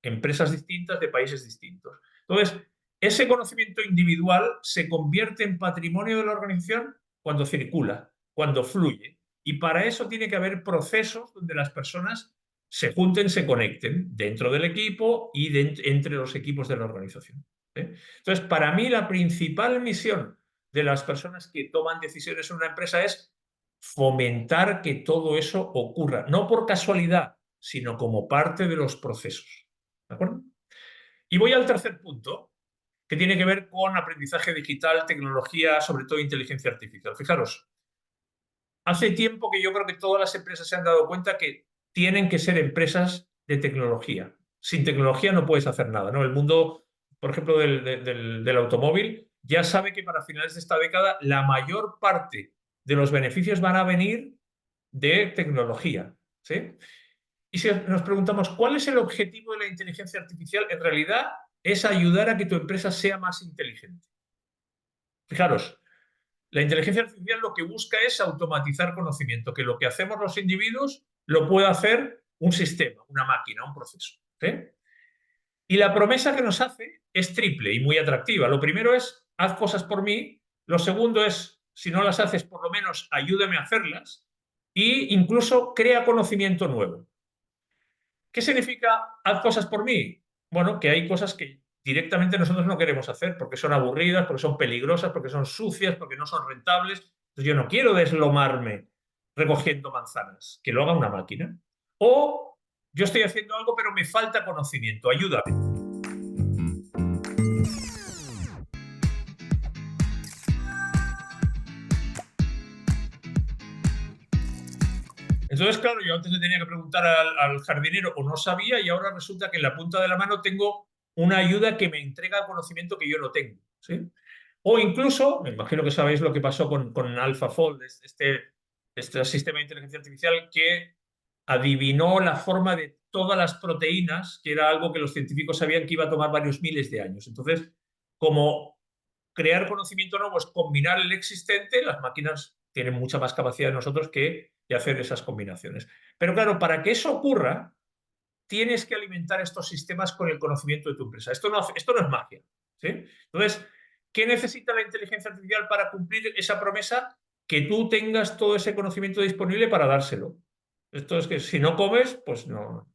empresas distintas de países distintos. Entonces, ese conocimiento individual se convierte en patrimonio de la organización cuando circula, cuando fluye. Y para eso tiene que haber procesos donde las personas se junten, se conecten dentro del equipo y entre los equipos de la organización. Entonces, para mí la principal misión de las personas que toman decisiones en una empresa es fomentar que todo eso ocurra, no por casualidad, sino como parte de los procesos. ¿De acuerdo? Y voy al tercer punto, que tiene que ver con aprendizaje digital, tecnología, sobre todo inteligencia artificial. Fijaros, hace tiempo que yo creo que todas las empresas se han dado cuenta que tienen que ser empresas de tecnología. Sin tecnología no puedes hacer nada, ¿no? El mundo, por ejemplo, del automóvil ya sabe que para finales de esta década la mayor parte de los beneficios van a venir de tecnología, ¿sí? Y si nos preguntamos, ¿cuál es el objetivo de la inteligencia artificial? En realidad es ayudar a que tu empresa sea más inteligente. Fijaros, la inteligencia artificial lo que busca es automatizar conocimiento, que lo que hacemos los individuos lo pueda hacer un sistema, una máquina, un proceso, ¿sí? Y la promesa que nos hace es triple y muy atractiva. Lo primero es, haz cosas por mí. Lo segundo es, si no las haces, por lo menos ayúdame a hacerlas. Y incluso crea conocimiento nuevo. ¿Qué significa haz cosas por mí? Bueno, que hay cosas que directamente nosotros no queremos hacer porque son aburridas, porque son peligrosas, porque son sucias, porque no son rentables. Entonces yo no quiero deslomarme recogiendo manzanas, que lo haga una máquina. O yo estoy haciendo algo pero me falta conocimiento, ayúdame. Entonces, claro, yo antes le tenía que preguntar al jardinero o no sabía y ahora resulta que en la punta de la mano tengo una ayuda que me entrega conocimiento que yo no tengo, ¿sí? O incluso, me imagino que sabéis lo que pasó con AlphaFold, este sistema de inteligencia artificial que adivinó la forma de todas las proteínas, que era algo que los científicos sabían que iba a tomar varios miles de años. Entonces, como crear conocimiento nuevo es combinar el existente, las máquinas tienen mucha más capacidad de nosotros que de hacer esas combinaciones. Pero claro, para que eso ocurra, tienes que alimentar estos sistemas con el conocimiento de tu empresa. Esto no es magia, ¿sí? Entonces, ¿qué necesita la inteligencia artificial para cumplir esa promesa? Que tú tengas todo ese conocimiento disponible para dárselo. Esto es que si no comes, pues no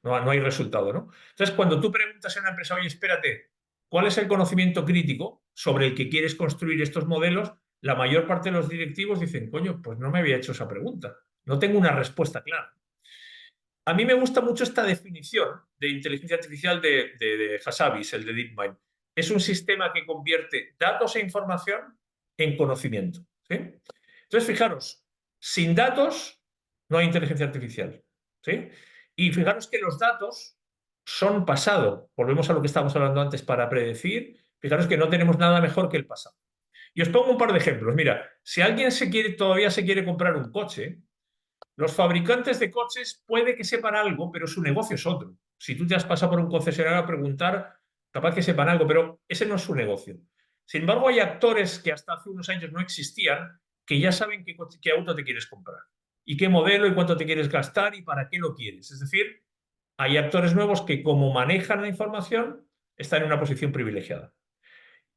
hay resultado, ¿no? Entonces, cuando tú preguntas a una empresa, oye, espérate, ¿cuál es el conocimiento crítico sobre el que quieres construir estos modelos? La mayor parte de los directivos dicen, coño, pues no me había hecho esa pregunta. No tengo una respuesta clara. A mí me gusta mucho esta definición de inteligencia artificial de Hassabis, el de DeepMind. Es un sistema que convierte datos e información en conocimiento, ¿sí? Entonces, fijaros, sin datos no hay inteligencia artificial, ¿sí? Y fijaros que los datos son pasado. Volvemos a lo que estábamos hablando antes para predecir. Fijaros que no tenemos nada mejor que el pasado. Y os pongo un par de ejemplos. Mira, si alguien todavía se quiere comprar un coche, los fabricantes de coches puede que sepan algo, pero su negocio es otro. Si tú te has pasado por un concesionario a preguntar, capaz que sepan algo, pero ese no es su negocio. Sin embargo, hay actores que hasta hace unos años no existían, que ya saben qué auto te quieres comprar, y qué modelo, y cuánto te quieres gastar, y para qué lo quieres. Es decir, hay actores nuevos que, como manejan la información, están en una posición privilegiada.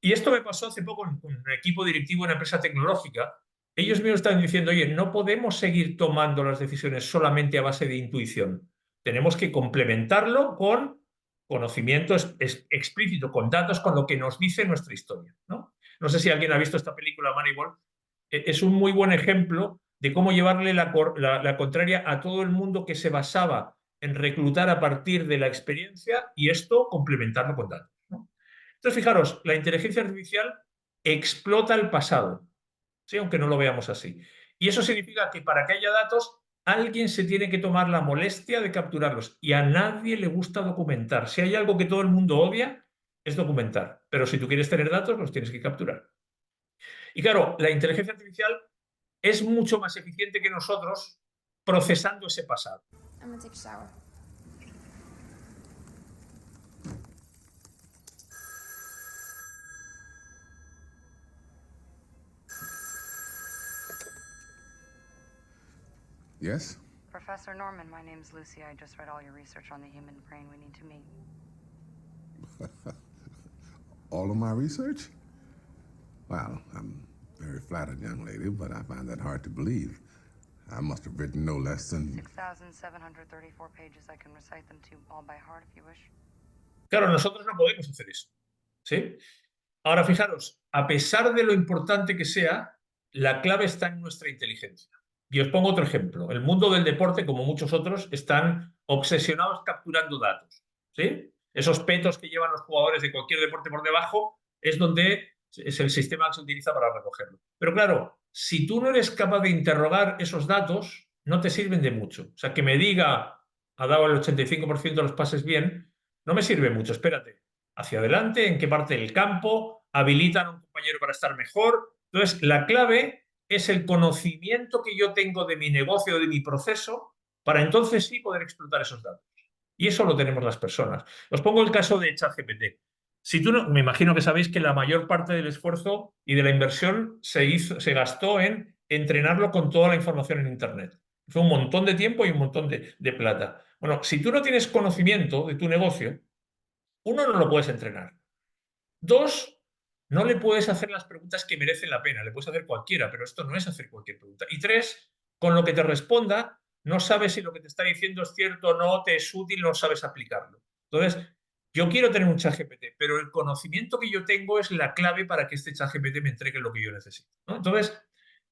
Y esto me pasó hace poco con un equipo directivo de una empresa tecnológica. Ellos mismos están diciendo, oye, no podemos seguir tomando las decisiones solamente a base de intuición. Tenemos que complementarlo con conocimiento explícito, con datos, con lo que nos dice nuestra historia, ¿no? No sé si alguien ha visto esta película Moneyball. Es un muy buen ejemplo de cómo llevarle la contraria a todo el mundo que se basaba en reclutar a partir de la experiencia y esto complementarlo con datos, ¿no? Entonces, fijaros, la inteligencia artificial explota el pasado, ¿sí? Aunque no lo veamos así. Y eso significa que para que haya datos, alguien se tiene que tomar la molestia de capturarlos. Y a nadie le gusta documentar. Si hay algo que todo el mundo odia, es documentar. Pero si tú quieres tener datos, los tienes que capturar. Y claro, la inteligencia artificial es mucho más eficiente que nosotros procesando ese pasado. I'm gonna take a shower. Yes? Professor Norman, my name's Lucy. I just read all your research on the human brain. We need to meet. All of my research? Well, I'm very flattered, young lady, but I find that hard to believe. I must have written no less than... 6,734 pages. I can recite them to you all by heart if you wish. Claro, nosotros no podemos hacer eso, ¿sí? Ahora, fijaros, a pesar de lo importante que sea, la clave está en nuestra inteligencia. Y os pongo otro ejemplo. El mundo del deporte, como muchos otros, están obsesionados capturando datos, ¿sí? Esos petos que llevan los jugadores de cualquier deporte por debajo es donde es el sistema que se utiliza para recogerlo. Pero claro, si tú no eres capaz de interrogar esos datos, no te sirven de mucho. O sea, que me diga, ha dado el 85% de los pases bien, no me sirve mucho. Espérate, hacia adelante, en qué parte del campo, habilitan a un compañero para estar mejor. Entonces, la clave es el conocimiento que yo tengo de mi negocio, de mi proceso, para entonces sí poder explotar esos datos. Y eso lo tenemos las personas. Os pongo el caso de ChatGPT. Si tú no, me imagino que sabéis que la mayor parte del esfuerzo y de la inversión se gastó en entrenarlo con toda la información en Internet. Fue un montón de tiempo y un montón de plata. Bueno, si tú no tienes conocimiento de tu negocio, uno, no lo puedes entrenar. Dos, no le puedes hacer las preguntas que merecen la pena. Le puedes hacer cualquiera, pero esto no es hacer cualquier pregunta. Y tres, con lo que te responda, no sabes si lo que te está diciendo es cierto o no, te es útil, no sabes aplicarlo. Entonces, yo quiero tener un ChatGPT, pero el conocimiento que yo tengo es la clave para que este ChatGPT me entregue lo que yo necesito, ¿no? Entonces,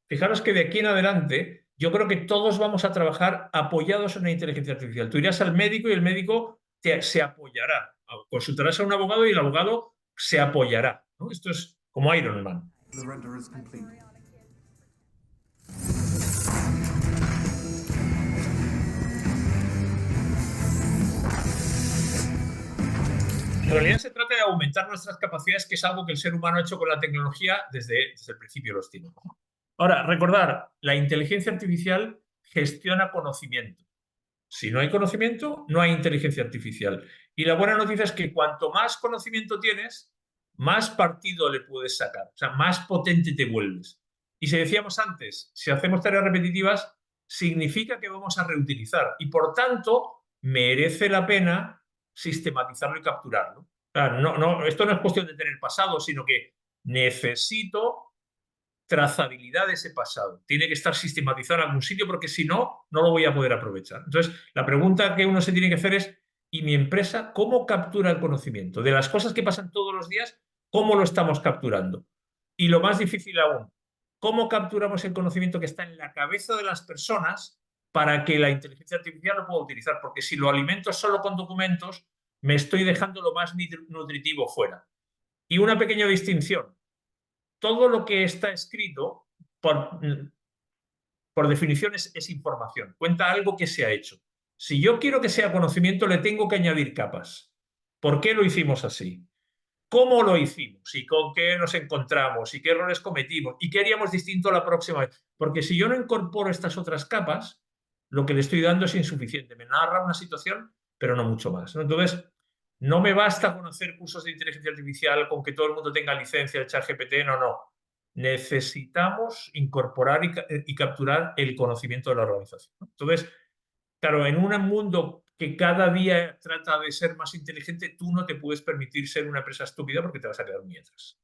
fijaros que de aquí en adelante, yo creo que todos vamos a trabajar apoyados en la inteligencia artificial. Tú irás al médico y el médico se apoyará. Consultarás a un abogado y el abogado se apoyará, ¿no? Esto es como Iron Man. The render is complete. En realidad se trata de aumentar nuestras capacidades, que es algo que el ser humano ha hecho con la tecnología desde el principio de los tiempos. Ahora, recordar, la inteligencia artificial gestiona conocimiento. Si no hay conocimiento, no hay inteligencia artificial. Y la buena noticia es que cuanto más conocimiento tienes, más partido le puedes sacar. O sea, más potente te vuelves. Y si decíamos antes, si hacemos tareas repetitivas, significa que vamos a reutilizar. Y por tanto, merece la pena sistematizarlo y capturarlo. O sea, esto no es cuestión de tener pasado, sino que necesito trazabilidad de ese pasado. Tiene que estar sistematizado en algún sitio porque si no, no lo voy a poder aprovechar. Entonces, la pregunta que uno se tiene que hacer es, ¿y mi empresa cómo captura el conocimiento? De las cosas que pasan todos los días, ¿cómo lo estamos capturando? Y lo más difícil aún, ¿cómo capturamos el conocimiento que está en la cabeza de las personas para que la inteligencia artificial lo pueda utilizar? Porque si lo alimento solo con documentos, me estoy dejando lo más nutritivo fuera. Y una pequeña distinción. Todo lo que está escrito, por definición, es información. Cuenta algo que se ha hecho. Si yo quiero que sea conocimiento, le tengo que añadir capas. ¿Por qué lo hicimos así? ¿Cómo lo hicimos? ¿Y con qué nos encontramos? ¿Y qué errores cometimos? ¿Y qué haríamos distinto la próxima vez? Porque si yo no incorporo estas otras capas, lo que le estoy dando es insuficiente. Me narra una situación, pero no mucho más, ¿no? Entonces, no me basta con hacer cursos de inteligencia artificial, con que todo el mundo tenga licencia de ChatGPT, no. Necesitamos incorporar y capturar el conocimiento de la organización, ¿no? Entonces, claro, en un mundo que cada día trata de ser más inteligente, tú no te puedes permitir ser una empresa estúpida porque te vas a quedar muy atrás.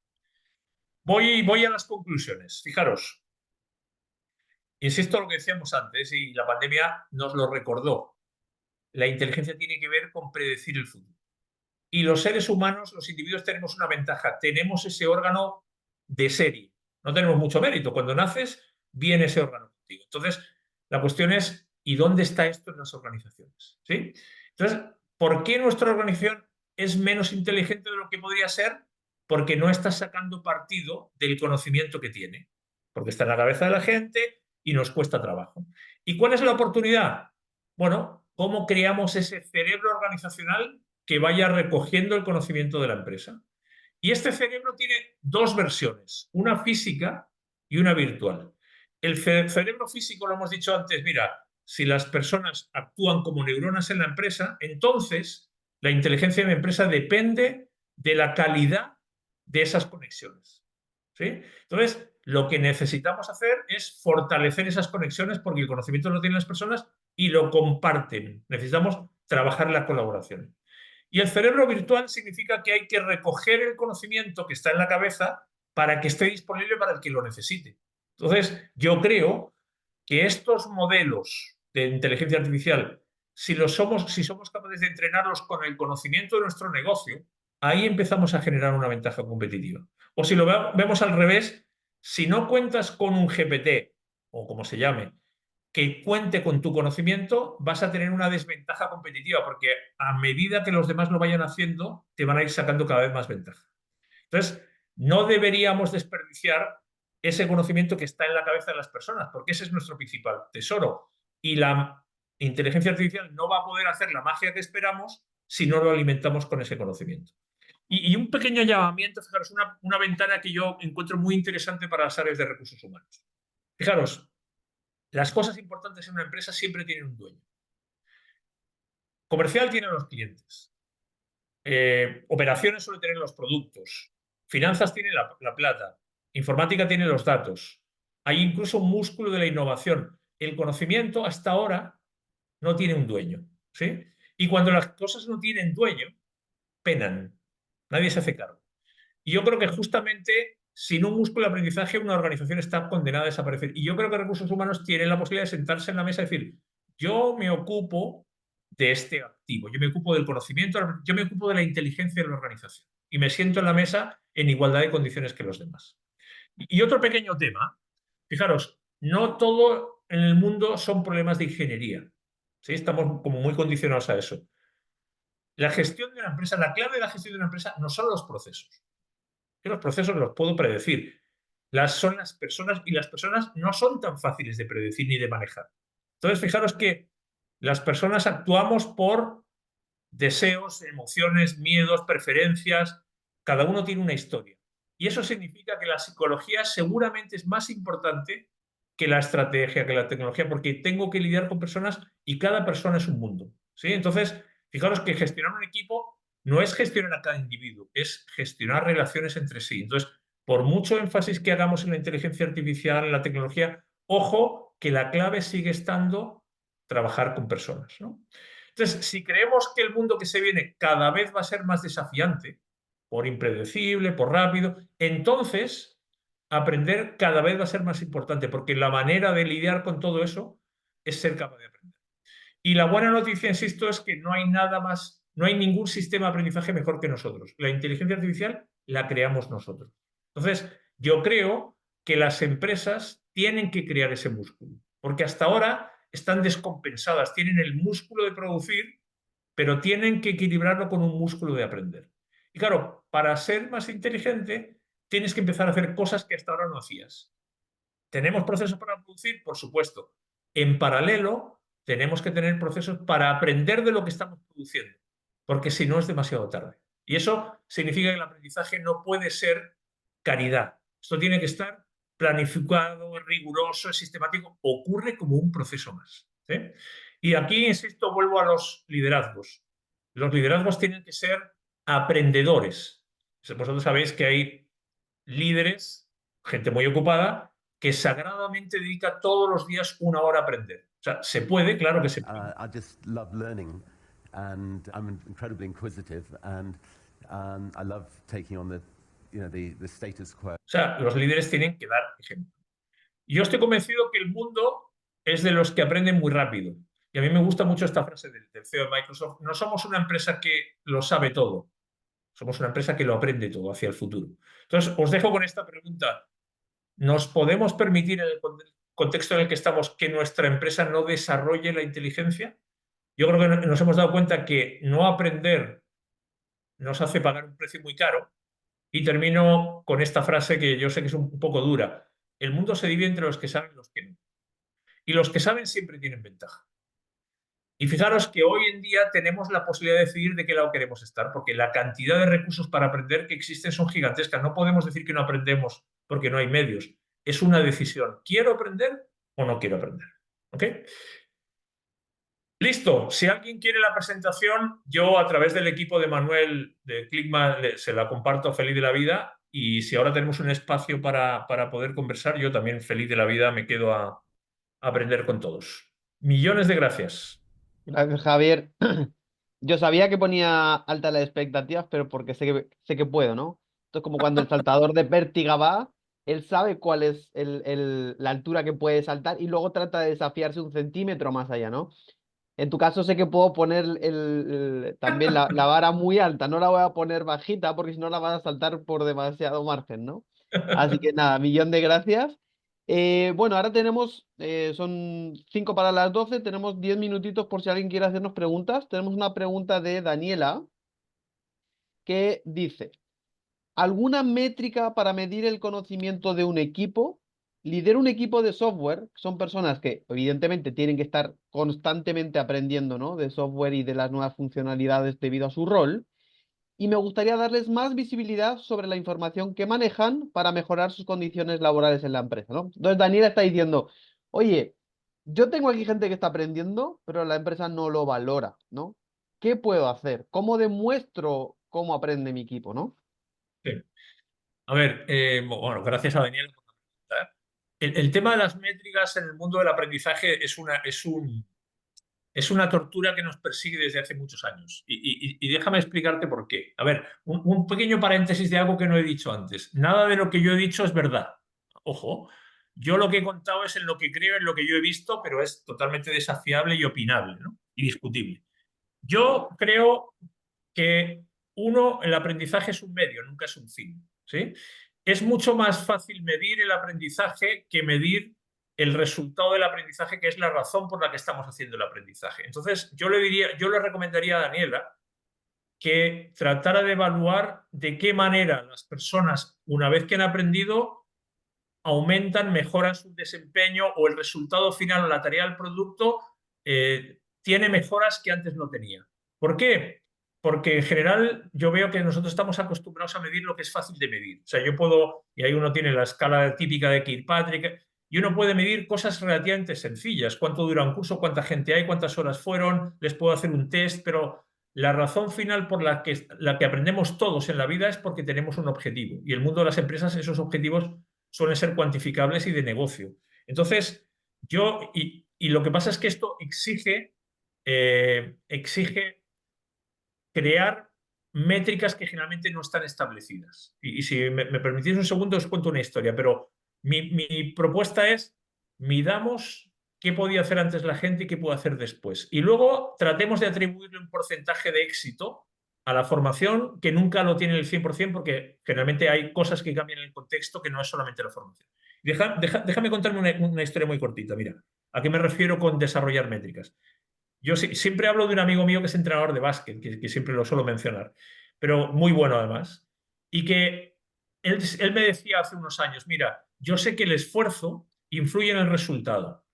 Voy a las conclusiones. Fijaros, insisto en lo que decíamos antes y la pandemia nos lo recordó. La inteligencia tiene que ver con predecir el futuro. Y los seres humanos, los individuos, tenemos una ventaja. Tenemos ese órgano de serie. No tenemos mucho mérito. Cuando naces, viene ese órgano contigo. Entonces, la cuestión es, ¿y dónde está esto en las organizaciones? ¿Sí? Entonces, ¿por qué nuestra organización es menos inteligente de lo que podría ser? Porque no está sacando partido del conocimiento que tiene. Porque está en la cabeza de la gente y nos cuesta trabajo. ¿Y cuál es la oportunidad? Bueno, ¿cómo creamos ese cerebro organizacional que vaya recogiendo el conocimiento de la empresa? Y este cerebro tiene dos versiones, una física y una virtual. El cerebro físico, lo hemos dicho antes, mira, si las personas actúan como neuronas en la empresa, entonces la inteligencia de la empresa depende de la calidad de esas conexiones. ¿Sí? Entonces, lo que necesitamos hacer es fortalecer esas conexiones porque el conocimiento lo tienen las personas y lo comparten. Necesitamos trabajar la colaboración. Y el cerebro virtual significa que hay que recoger el conocimiento que está en la cabeza para que esté disponible para el que lo necesite. Entonces, yo creo que estos modelos de inteligencia artificial, si somos capaces de entrenarlos con el conocimiento de nuestro negocio, ahí empezamos a generar una ventaja competitiva. O si lo vemos al revés, si no cuentas con un GPT, o como se llame, que cuente con tu conocimiento, vas a tener una desventaja competitiva, porque a medida que los demás lo vayan haciendo, te van a ir sacando cada vez más ventaja. Entonces, no deberíamos desperdiciar ese conocimiento que está en la cabeza de las personas, porque ese es nuestro principal tesoro. Y la inteligencia artificial no va a poder hacer la magia que esperamos si no lo alimentamos con ese conocimiento. Y un pequeño llamamiento, fijaros, una ventana que yo encuentro muy interesante para las áreas de recursos humanos. Fijaros, las cosas importantes en una empresa siempre tienen un dueño. Comercial tiene los clientes. Operaciones suele tener los productos. Finanzas tiene la plata. Informática tiene los datos. Hay incluso un músculo de la innovación. El conocimiento hasta ahora no tiene un dueño. ¿Sí? Y cuando las cosas no tienen dueño, penan. Nadie se hace cargo. Y yo creo que justamente sin un músculo de aprendizaje una organización está condenada a desaparecer. Y yo creo que recursos humanos tienen la posibilidad de sentarse en la mesa y decir, yo me ocupo de este activo, yo me ocupo del conocimiento, yo me ocupo de la inteligencia de la organización. Y me siento en la mesa en igualdad de condiciones que los demás. Y otro pequeño tema, fijaros, no todo en el mundo son problemas de ingeniería. ¿Sí? Estamos como muy condicionados a eso. La gestión de una empresa, la clave de la gestión de una empresa no son los procesos. Que los procesos los puedo predecir. Son las personas y las personas no son tan fáciles de predecir ni de manejar. Entonces, fijaros que las personas actuamos por deseos, emociones, miedos, preferencias. Cada uno tiene una historia. Y eso significa que la psicología seguramente es más importante que la estrategia, que la tecnología, porque tengo que lidiar con personas y cada persona es un mundo. ¿Sí? Entonces, fijaros que gestionar un equipo no es gestionar a cada individuo, es gestionar relaciones entre sí. Entonces, por mucho énfasis que hagamos en la inteligencia artificial, en la tecnología, ojo que la clave sigue estando trabajar con personas, ¿no? Entonces, si creemos que el mundo que se viene cada vez va a ser más desafiante, por impredecible, por rápido, entonces aprender cada vez va a ser más importante, porque la manera de lidiar con todo eso es ser capaz de aprender. Y la buena noticia, insisto, es que no hay nada más, no hay ningún sistema de aprendizaje mejor que nosotros. La inteligencia artificial la creamos nosotros. Entonces, yo creo que las empresas tienen que crear ese músculo, porque hasta ahora están descompensadas, tienen el músculo de producir, pero tienen que equilibrarlo con un músculo de aprender. Y claro, para ser más inteligente, tienes que empezar a hacer cosas que hasta ahora no hacías. ¿Tenemos procesos para producir? Por supuesto. En paralelo, tenemos que tener procesos para aprender de lo que estamos produciendo, porque si no es demasiado tarde. Y eso significa que el aprendizaje no puede ser caridad. Esto tiene que estar planificado, riguroso, sistemático. Ocurre como un proceso más. ¿Sí? Y aquí, insisto, vuelvo a los liderazgos. Los liderazgos tienen que ser aprendedores. Vosotros sabéis que hay líderes, gente muy ocupada, que sagradamente dedica todos los días una hora a aprender. O sea, se puede, claro que se puede. I just love learning, and I'm incredibly inquisitive, and I love taking on the O sea, los líderes tienen que dar ejemplo. Yo estoy convencido que el mundo es de los que aprenden muy rápido. Y a mí me gusta mucho esta frase del CEO de Microsoft. No somos una empresa que lo sabe todo. Somos una empresa que lo aprende todo hacia el futuro. Entonces, os dejo con esta pregunta. ¿Nos podemos permitir en el contexto en el que estamos que nuestra empresa no desarrolle la inteligencia? Yo creo que nos hemos dado cuenta que no aprender nos hace pagar un precio muy caro. Y termino con esta frase que yo sé que es un poco dura. El mundo se divide entre los que saben y los que no. Y los que saben siempre tienen ventaja. Y fijaros que hoy en día tenemos la posibilidad de decidir de qué lado queremos estar, porque la cantidad de recursos para aprender que existen son gigantescas. No podemos decir que no aprendemos porque no hay medios. Es una decisión. ¿Quiero aprender o no quiero aprender? ¿Ok? Listo. Si alguien quiere la presentación, yo a través del equipo de Manuel de Clickma se la comparto feliz de la vida. Y si ahora tenemos un espacio para poder conversar, yo también feliz de la vida me quedo a aprender con todos. Millones de gracias. Gracias, Javier. Yo sabía que ponía altas las expectativas, pero porque sé que puedo, ¿no? Esto es como cuando el saltador de vértiga va, él sabe cuál es la altura que puede saltar y luego trata de desafiarse un centímetro más allá, ¿no? En tu caso sé que puedo poner también la vara muy alta, no la voy a poner bajita porque si no la vas a saltar por demasiado margen, ¿no? Así que nada, millón de gracias. Bueno, ahora tenemos, son 5 para las 12, tenemos 10 minutitos por si alguien quiere hacernos preguntas. Tenemos una pregunta de Daniela que dice, ¿alguna métrica para medir el conocimiento de un equipo? Lidero un equipo de software, son personas que evidentemente tienen que estar constantemente aprendiendo, ¿no? De software y de las nuevas funcionalidades debido a su rol. Y me gustaría darles más visibilidad sobre la información que manejan para mejorar sus condiciones laborales en la empresa, ¿no? Entonces Daniela está diciendo, oye, yo tengo aquí gente que está aprendiendo, pero la empresa no lo valora, ¿no? ¿Qué puedo hacer? ¿Cómo demuestro cómo aprende mi equipo, ¿no? Sí. A ver, bueno, gracias a Daniel por la pregunta. El tema de las métricas en el mundo del aprendizaje es una tortura que nos persigue desde hace muchos años. Y déjame explicarte por qué. A ver, un pequeño paréntesis de algo que no he dicho antes. Nada de lo que yo he dicho es verdad. Ojo, yo lo que he contado es en lo que creo, en lo que yo he visto, pero es totalmente desafiable y opinable, ¿no? Y discutible. Yo creo que el aprendizaje es un medio, nunca es un fin, ¿sí? Es mucho más fácil medir el aprendizaje que medir el resultado del aprendizaje, que es la razón por la que estamos haciendo el aprendizaje. Entonces, yo le recomendaría a Daniela que tratara de evaluar de qué manera las personas, una vez que han aprendido, aumentan, mejoran su desempeño o el resultado final o la tarea del producto tiene mejoras que antes no tenía. ¿Por qué? Porque en general yo veo que nosotros estamos acostumbrados a medir lo que es fácil de medir. O sea, yo puedo, y ahí uno tiene la escala típica de Kirkpatrick, y uno puede medir cosas relativamente sencillas. Cuánto dura un curso, cuánta gente hay, cuántas horas fueron, les puedo hacer un test, pero la razón final por la que aprendemos todos en la vida es porque tenemos un objetivo. Y en el mundo de las empresas esos objetivos suelen ser cuantificables y de negocio. Entonces, y lo que pasa es que esto exige crear métricas que generalmente no están establecidas. Y si me permitís un segundo, os cuento una historia, pero mi propuesta es, midamos qué podía hacer antes la gente y qué puede hacer después. Y luego tratemos de atribuirle un porcentaje de éxito a la formación que nunca lo tiene el 100% porque generalmente hay cosas que cambian en el contexto que no es solamente la formación. Déjame contarme una historia muy cortita. Mira, ¿a qué me refiero con desarrollar métricas? Yo siempre hablo de un amigo mío que es entrenador de básquet, que siempre lo suelo mencionar, pero muy bueno además, y que él me decía hace unos años, mira, yo sé que el esfuerzo influye en el resultado,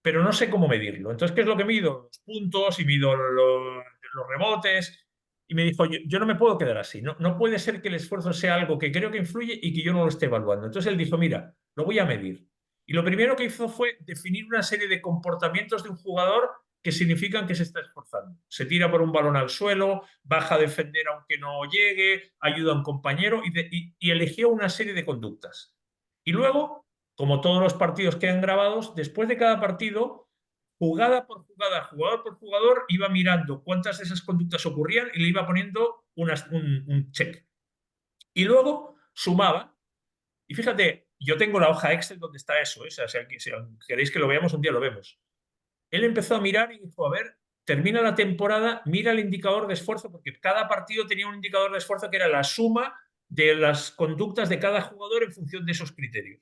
pero no sé cómo medirlo. Entonces, ¿qué es lo que mido? Los puntos y mido los rebotes. Y me dijo, yo no me puedo quedar así. No puede ser que el esfuerzo sea algo que creo que influye y que yo no lo esté evaluando. Entonces él dijo, mira, lo voy a medir. Y lo primero que hizo fue definir una serie de comportamientos de un jugador que significan que se está esforzando. Se tira por un balón al suelo, baja a defender aunque no llegue, ayuda a un compañero y eligió una serie de conductas. Y luego, como todos los partidos quedan grabados, después de cada partido, jugada por jugada, jugador por jugador, iba mirando cuántas de esas conductas ocurrían y le iba poniendo un check. Y luego, sumaba. Y fíjate, yo tengo la hoja Excel donde está eso, ¿eh? O sea, si queréis que lo veamos, un día lo vemos. Él empezó a mirar y dijo, a ver, termina la temporada, mira el indicador de esfuerzo, porque cada partido tenía un indicador de esfuerzo que era la suma de las conductas de cada jugador en función de esos criterios.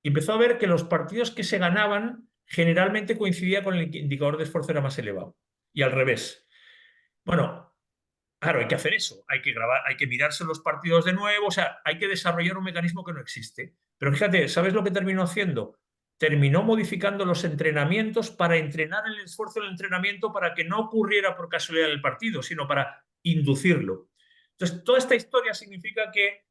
Y empezó a ver que los partidos que se ganaban generalmente coincidía con el indicador de esfuerzo era más elevado. Y al revés. Bueno, claro, hay que hacer eso, hay que grabar, hay que mirarse los partidos de nuevo, o sea, hay que desarrollar un mecanismo que no existe. Pero fíjate, ¿sabes lo que terminó haciendo? Terminó modificando los entrenamientos para entrenar el esfuerzo del entrenamiento para que no ocurriera por casualidad en el partido, sino para inducirlo. Entonces, toda esta historia significa que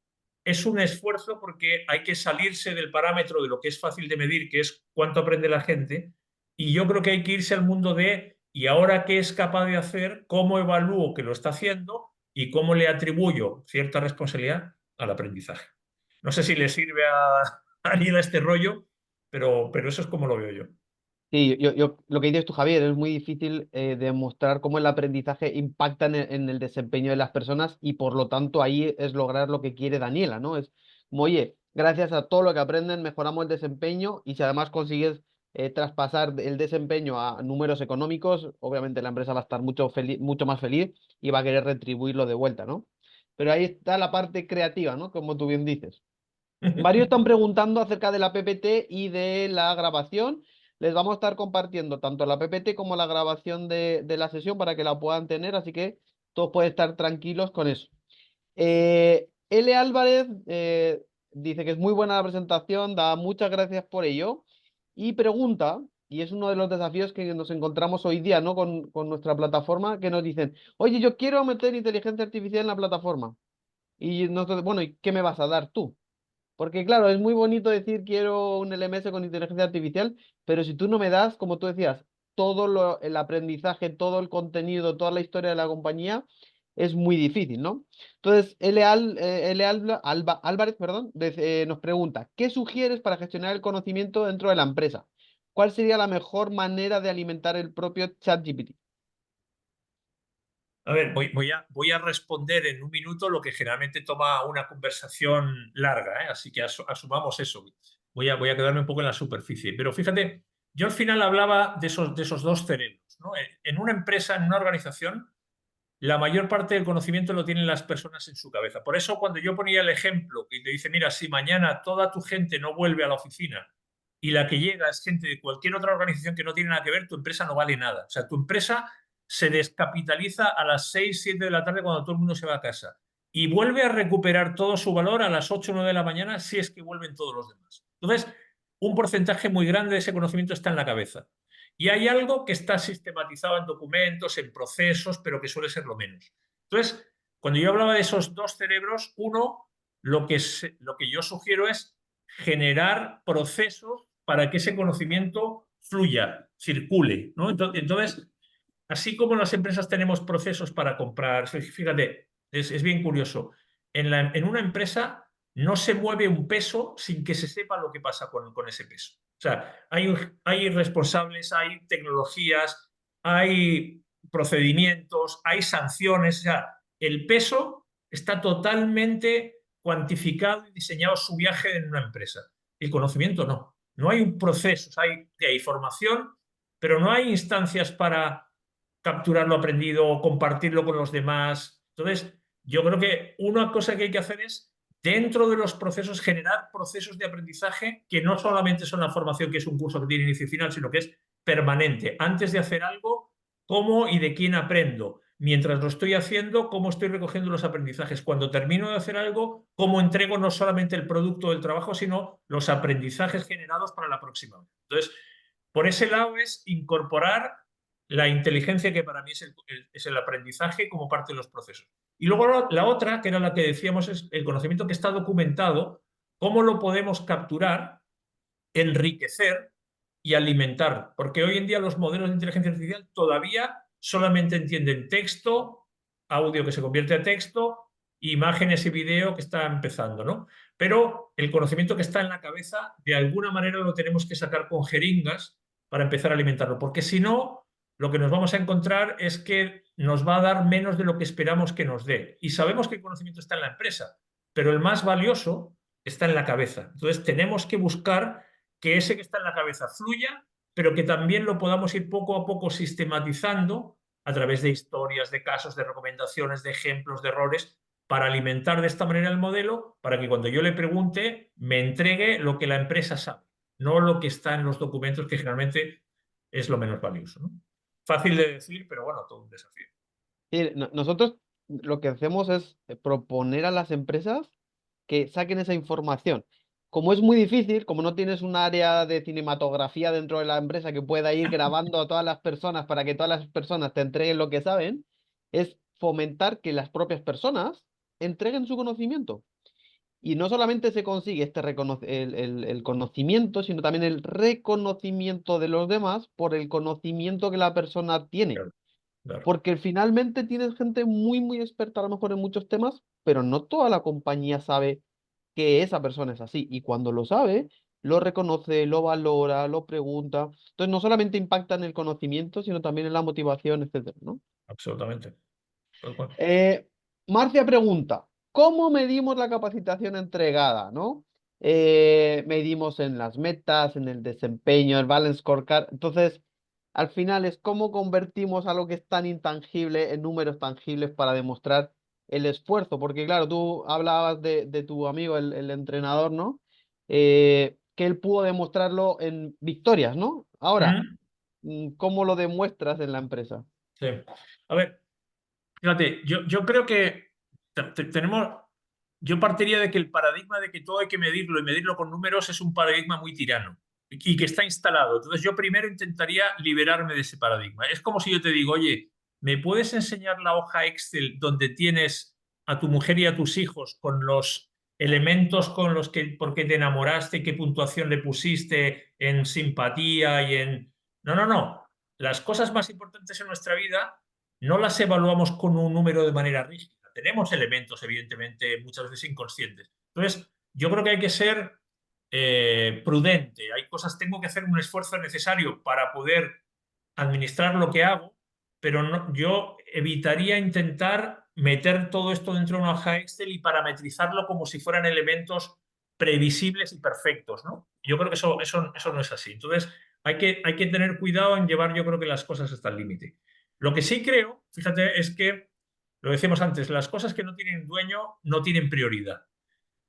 es un esfuerzo porque hay que salirse del parámetro de lo que es fácil de medir, que es cuánto aprende la gente, y yo creo que hay que irse al mundo de ¿y ahora qué es capaz de hacer? ¿Cómo evalúo que lo está haciendo? ¿Y cómo le atribuyo cierta responsabilidad al aprendizaje? No sé si le sirve a Daniela este rollo, pero eso es como lo veo yo. Sí, lo que dices tú, Javier, es muy difícil demostrar cómo el aprendizaje impacta en el desempeño de las personas y por lo tanto ahí es lograr lo que quiere Daniela, ¿no? Es como, oye, gracias a todo lo que aprenden mejoramos el desempeño y si además consigues traspasar el desempeño a números económicos, obviamente la empresa va a estar mucho más feliz y va a querer retribuirlo de vuelta, ¿no? Pero ahí está la parte creativa, ¿no? Como tú bien dices. Varios están preguntando acerca de la PPT y de la grabación. Les vamos a estar compartiendo tanto la PPT como la grabación de la sesión para que la puedan tener, así que todos pueden estar tranquilos con eso. L. Álvarez dice que es muy buena la presentación, da muchas gracias por ello y pregunta, y es uno de los desafíos que nos encontramos hoy día, ¿no? con nuestra plataforma, que nos dicen, oye, yo quiero meter inteligencia artificial en la plataforma. Y nosotros, bueno, ¿y qué me vas a dar tú? Porque claro, es muy bonito decir quiero un LMS con inteligencia artificial, pero si tú no me das, como tú decías, el aprendizaje, todo el contenido, toda la historia de la compañía, es muy difícil, ¿no? Entonces, Álvarez, perdón, nos pregunta, ¿qué sugieres para gestionar el conocimiento dentro de la empresa? ¿Cuál sería la mejor manera de alimentar el propio ChatGPT? A ver, voy a responder en un minuto lo que generalmente toma una conversación larga, ¿eh? Así que asumamos eso. Voy a quedarme un poco en la superficie. Pero fíjate, yo al final hablaba de esos dos cerebros, ¿no? En una empresa, en una organización, la mayor parte del conocimiento lo tienen las personas en su cabeza. Por eso cuando yo ponía el ejemplo que te dice, mira, si mañana toda tu gente no vuelve a la oficina y la que llega es gente de cualquier otra organización que no tiene nada que ver, tu empresa no vale nada. O sea, tu empresa se descapitaliza a las 6, 7 de la tarde cuando todo el mundo se va a casa y vuelve a recuperar todo su valor a las 8 o 9 de la mañana si es que vuelven todos los demás. Entonces, un porcentaje muy grande de ese conocimiento está en la cabeza. Y hay algo que está sistematizado en documentos, en procesos, pero que suele ser lo menos. Entonces, cuando yo hablaba de esos dos cerebros, uno, lo que yo sugiero es generar procesos para que ese conocimiento fluya, circule, ¿no? Entonces, así como en las empresas tenemos procesos para comprar, fíjate, es bien curioso, en una empresa no se mueve un peso sin que se sepa lo que pasa con ese peso. O sea, hay responsables, hay tecnologías, hay procedimientos, hay sanciones. O sea, el peso está totalmente cuantificado y diseñado su viaje en una empresa. El conocimiento no. No hay un proceso, hay formación, pero no hay instancias para capturar lo aprendido, compartirlo con los demás. Entonces, yo creo que una cosa que hay que hacer es, dentro de los procesos, generar procesos de aprendizaje que no solamente son la formación, que es un curso que tiene inicio y final, sino que es permanente. Antes de hacer algo, ¿cómo y de quién aprendo? Mientras lo estoy haciendo, ¿cómo estoy recogiendo los aprendizajes? Cuando termino de hacer algo, ¿cómo entrego no solamente el producto del trabajo, sino los aprendizajes generados para la próxima vez? Entonces, por ese lado es incorporar la inteligencia, que para mí es el aprendizaje como parte de los procesos. Y luego la otra, que era la que decíamos, es el conocimiento que está documentado, cómo lo podemos capturar, enriquecer y alimentar. Porque hoy en día los modelos de inteligencia artificial todavía solamente entienden texto, audio que se convierte a texto, imágenes y vídeo que está empezando, ¿no? Pero el conocimiento que está en la cabeza, de alguna manera lo tenemos que sacar con jeringas para empezar a alimentarlo. Porque si no, lo que nos vamos a encontrar es que nos va a dar menos de lo que esperamos que nos dé. Y sabemos que el conocimiento está en la empresa, pero el más valioso está en la cabeza. Entonces tenemos que buscar que ese que está en la cabeza fluya, pero que también lo podamos ir poco a poco sistematizando a través de historias, de casos, de recomendaciones, de ejemplos, de errores, para alimentar de esta manera el modelo, para que cuando yo le pregunte me entregue lo que la empresa sabe, no lo que está en los documentos, que generalmente es lo menos valioso, ¿no? Fácil de decir, pero bueno, todo un desafío. Sí, nosotros lo que hacemos es proponer a las empresas que saquen esa información. Como es muy difícil, como no tienes un área de cinematografía dentro de la empresa que pueda ir grabando a todas las personas para que todas las personas te entreguen lo que saben, es fomentar que las propias personas entreguen su conocimiento. Y no solamente se consigue el conocimiento, sino también el reconocimiento de los demás por el conocimiento que la persona tiene. Claro, claro. Porque finalmente tienes gente muy, muy experta a lo mejor en muchos temas, pero no toda la compañía sabe que esa persona es así. Y cuando lo sabe, lo reconoce, lo valora, lo pregunta. Entonces no solamente impacta en el conocimiento, sino también en la motivación, etcétera, ¿no? Absolutamente. Tal cual. Marcia pregunta, ¿cómo medimos la capacitación entregada, no? Medimos en las metas, en el desempeño, el balance scorecard. Entonces, al final es cómo convertimos algo que es tan intangible en números tangibles para demostrar el esfuerzo. Porque claro, tú hablabas de tu amigo, el entrenador, ¿no? Que él pudo demostrarlo en victorias, ¿no? Ahora, ¿cómo lo demuestras en la empresa? Sí. A ver, fíjate, yo creo que yo partiría de que el paradigma de que todo hay que medirlo y medirlo con números es un paradigma muy tirano y que está instalado. Entonces yo primero intentaría liberarme de ese paradigma. Es como si yo te digo, oye, ¿me puedes enseñar la hoja Excel donde tienes a tu mujer y a tus hijos con los elementos con los que, por qué te enamoraste, qué puntuación le pusiste en simpatía y en... No, no, no. Las cosas más importantes en nuestra vida no las evaluamos con un número de manera rígida. Tenemos elementos, evidentemente, muchas veces inconscientes. Entonces, yo creo que hay que ser prudente. Hay cosas, tengo que hacer un esfuerzo necesario para poder administrar lo que hago, pero no, yo evitaría intentar meter todo esto dentro de una hoja Excel y parametrizarlo como si fueran elementos previsibles y perfectos, ¿no? Yo creo que eso no es así. Entonces, hay que tener cuidado en llevar, yo creo que las cosas hasta el límite. Lo que sí creo, fíjate, es que, lo decíamos antes, las cosas que no tienen dueño no tienen prioridad.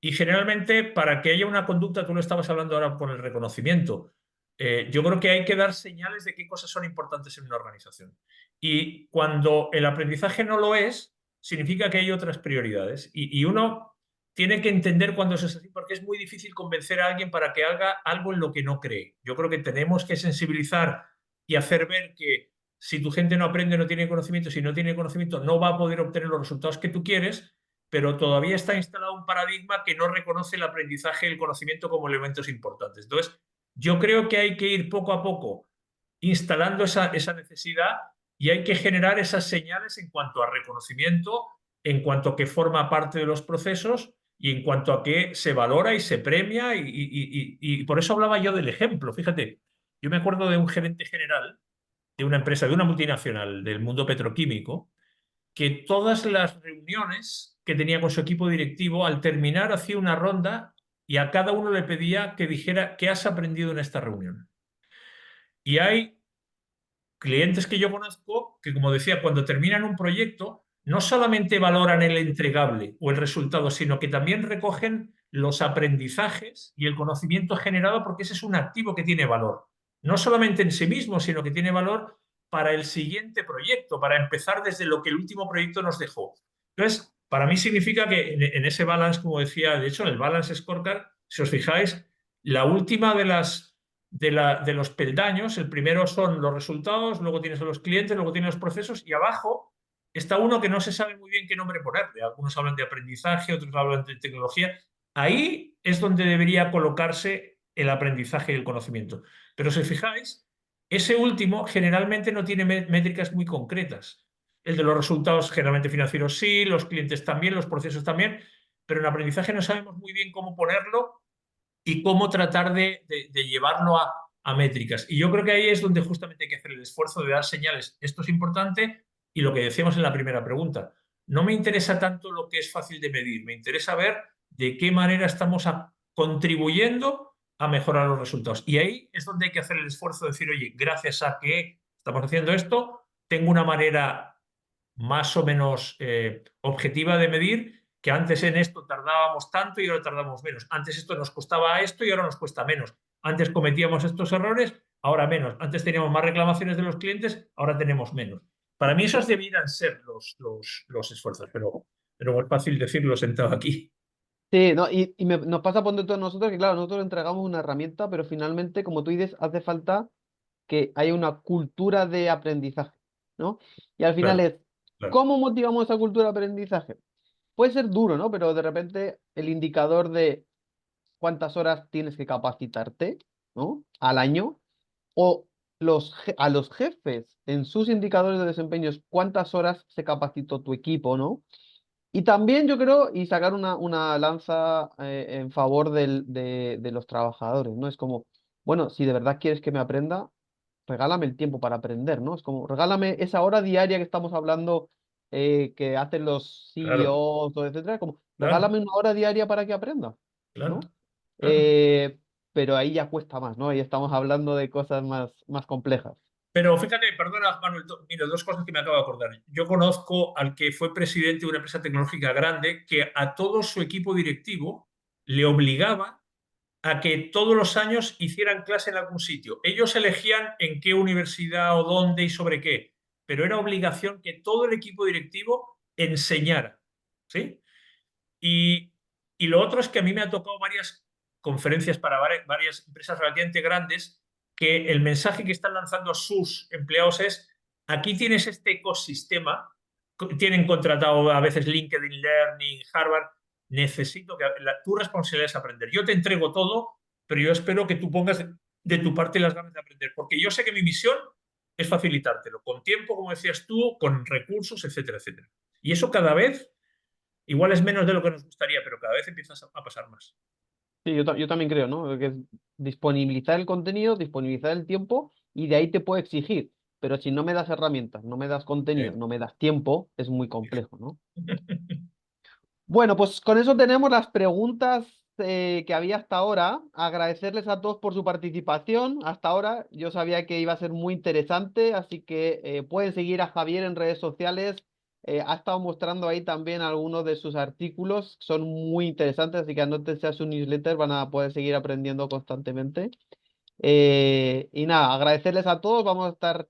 Y generalmente, para que haya una conducta, tú lo estabas hablando ahora con el reconocimiento, yo creo que hay que dar señales de qué cosas son importantes en una organización. Y cuando el aprendizaje no lo es, significa que hay otras prioridades. Y uno tiene que entender cuando eso es así, porque es muy difícil convencer a alguien para que haga algo en lo que no cree. Yo creo que tenemos que sensibilizar y hacer ver que si tu gente no aprende, no tiene conocimiento, si no tiene conocimiento, no va a poder obtener los resultados que tú quieres, pero todavía está instalado un paradigma que no reconoce el aprendizaje y el conocimiento como elementos importantes. Entonces, yo creo que hay que ir poco a poco instalando esa necesidad y hay que generar esas señales en cuanto a reconocimiento, en cuanto a que forma parte de los procesos y en cuanto a que se valora y se premia. Y por eso hablaba yo del ejemplo. Fíjate, yo me acuerdo de un gerente general de una empresa, de una multinacional del mundo petroquímico, que todas las reuniones que tenía con su equipo directivo, al terminar hacía una ronda y a cada uno le pedía que dijera qué has aprendido en esta reunión. Y hay clientes que yo conozco que, como decía, cuando terminan un proyecto, no solamente valoran el entregable o el resultado, sino que también recogen los aprendizajes y el conocimiento generado, porque ese es un activo que tiene valor. No solamente en sí mismo, sino que tiene valor para el siguiente proyecto, para empezar desde lo que el último proyecto nos dejó. Entonces, para mí significa que en ese balance, como decía, de hecho, en el balance scorecard, si os fijáis, la última de los peldaños, el primero son los resultados, luego tienes a los clientes, luego tienes los procesos y abajo está uno que no se sabe muy bien qué nombre ponerle. Algunos hablan de aprendizaje, otros hablan de tecnología. Ahí es donde debería colocarse el aprendizaje y el conocimiento. Pero si fijáis, ese último generalmente no tiene métricas muy concretas. El de los resultados generalmente financieros sí, los clientes también, los procesos también, pero en aprendizaje no sabemos muy bien cómo ponerlo y cómo tratar de llevarlo a métricas. Y yo creo que ahí es donde justamente hay que hacer el esfuerzo de dar señales. Esto es importante y lo que decíamos en la primera pregunta. No me interesa tanto lo que es fácil de medir, me interesa ver de qué manera estamos contribuyendo a mejorar los resultados. Y ahí es donde hay que hacer el esfuerzo de decir, oye, gracias a que estamos haciendo esto, tengo una manera más o menos objetiva de medir, que antes en esto tardábamos tanto y ahora tardamos menos. Antes esto nos costaba esto y ahora nos cuesta menos. Antes cometíamos estos errores, ahora menos. Antes teníamos más reclamaciones de los clientes, ahora tenemos menos. Para mí esos debieran ser los esfuerzos, pero es fácil decirlo sentado aquí. Sí, no, nos pasa por dentro de nosotros que, claro, nosotros entregamos una herramienta, pero finalmente, como tú dices, hace falta que haya una cultura de aprendizaje, ¿no? Y al final Claro, es, claro. ¿cómo motivamos esa cultura de aprendizaje? Puede ser duro, ¿no? Pero de repente el indicador de cuántas horas tienes que capacitarte, ¿no? Al año, o a los jefes en sus indicadores de desempeño, cuántas horas se capacitó tu equipo, ¿no? Y también yo creo, y sacar una lanza en favor de los trabajadores, ¿no? Es como, bueno, si de verdad quieres que me aprenda, regálame el tiempo para aprender, ¿no? Es como, regálame esa hora diaria que estamos hablando, que hacen los Claro, CEOs, o etcétera, como, claro, regálame una hora diaria para que aprenda, claro, ¿no? claro. Eh, pero ahí ya cuesta más, ¿no? Ahí estamos hablando de cosas más complejas. Pero fíjate, perdona, Manuel, mira, dos cosas que me acabo de acordar. Yo conozco al que fue presidente de una empresa tecnológica grande que a todo su equipo directivo le obligaba a que todos los años hicieran clase en algún sitio. Ellos elegían en qué universidad o dónde y sobre qué, pero era obligación que todo el equipo directivo enseñara, ¿sí? Y, y lo otro es que a mí me ha tocado varias conferencias para varias empresas relativamente grandes que el mensaje que están lanzando a sus empleados es, aquí tienes este ecosistema, tienen contratado a veces LinkedIn Learning, Harvard, necesito que tu responsabilidad es aprender. Yo te entrego todo, pero yo espero que tú pongas de tu parte las ganas de aprender, porque yo sé que mi misión es facilitártelo, con tiempo, como decías tú, con recursos, etcétera, etcétera. Y eso cada vez igual es menos de lo que nos gustaría, pero cada vez empieza a pasar más. Sí, yo también creo, ¿no? Que es disponibilizar el contenido, disponibilizar el tiempo, y de ahí te puedo exigir. Pero si no me das herramientas, no me das contenido, no me das tiempo, es muy complejo, ¿no? Bueno, pues con eso tenemos las preguntas que había hasta ahora. Agradecerles a todos por su participación. Hasta ahora yo sabía que iba a ser muy interesante, así que pueden seguir a Javier en redes sociales. Ha estado mostrando ahí también algunos de sus artículos, son muy interesantes, así que anótense a su newsletter, van a poder seguir aprendiendo constantemente. Y nada, agradecerles a todos. Vamos a estar,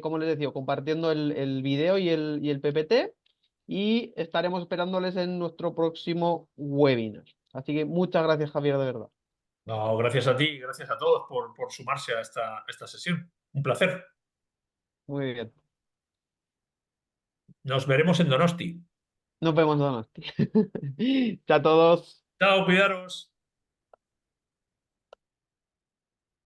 como les decía, compartiendo el video y el PPT, y estaremos esperándoles en nuestro próximo webinar. Así que muchas gracias, Javier, de verdad. No, gracias a ti y gracias a todos por sumarse a esta sesión. Un placer. Muy bien. Nos veremos en Donosti. Nos vemos, Donosti. Chao a todos. Chao, cuidaros.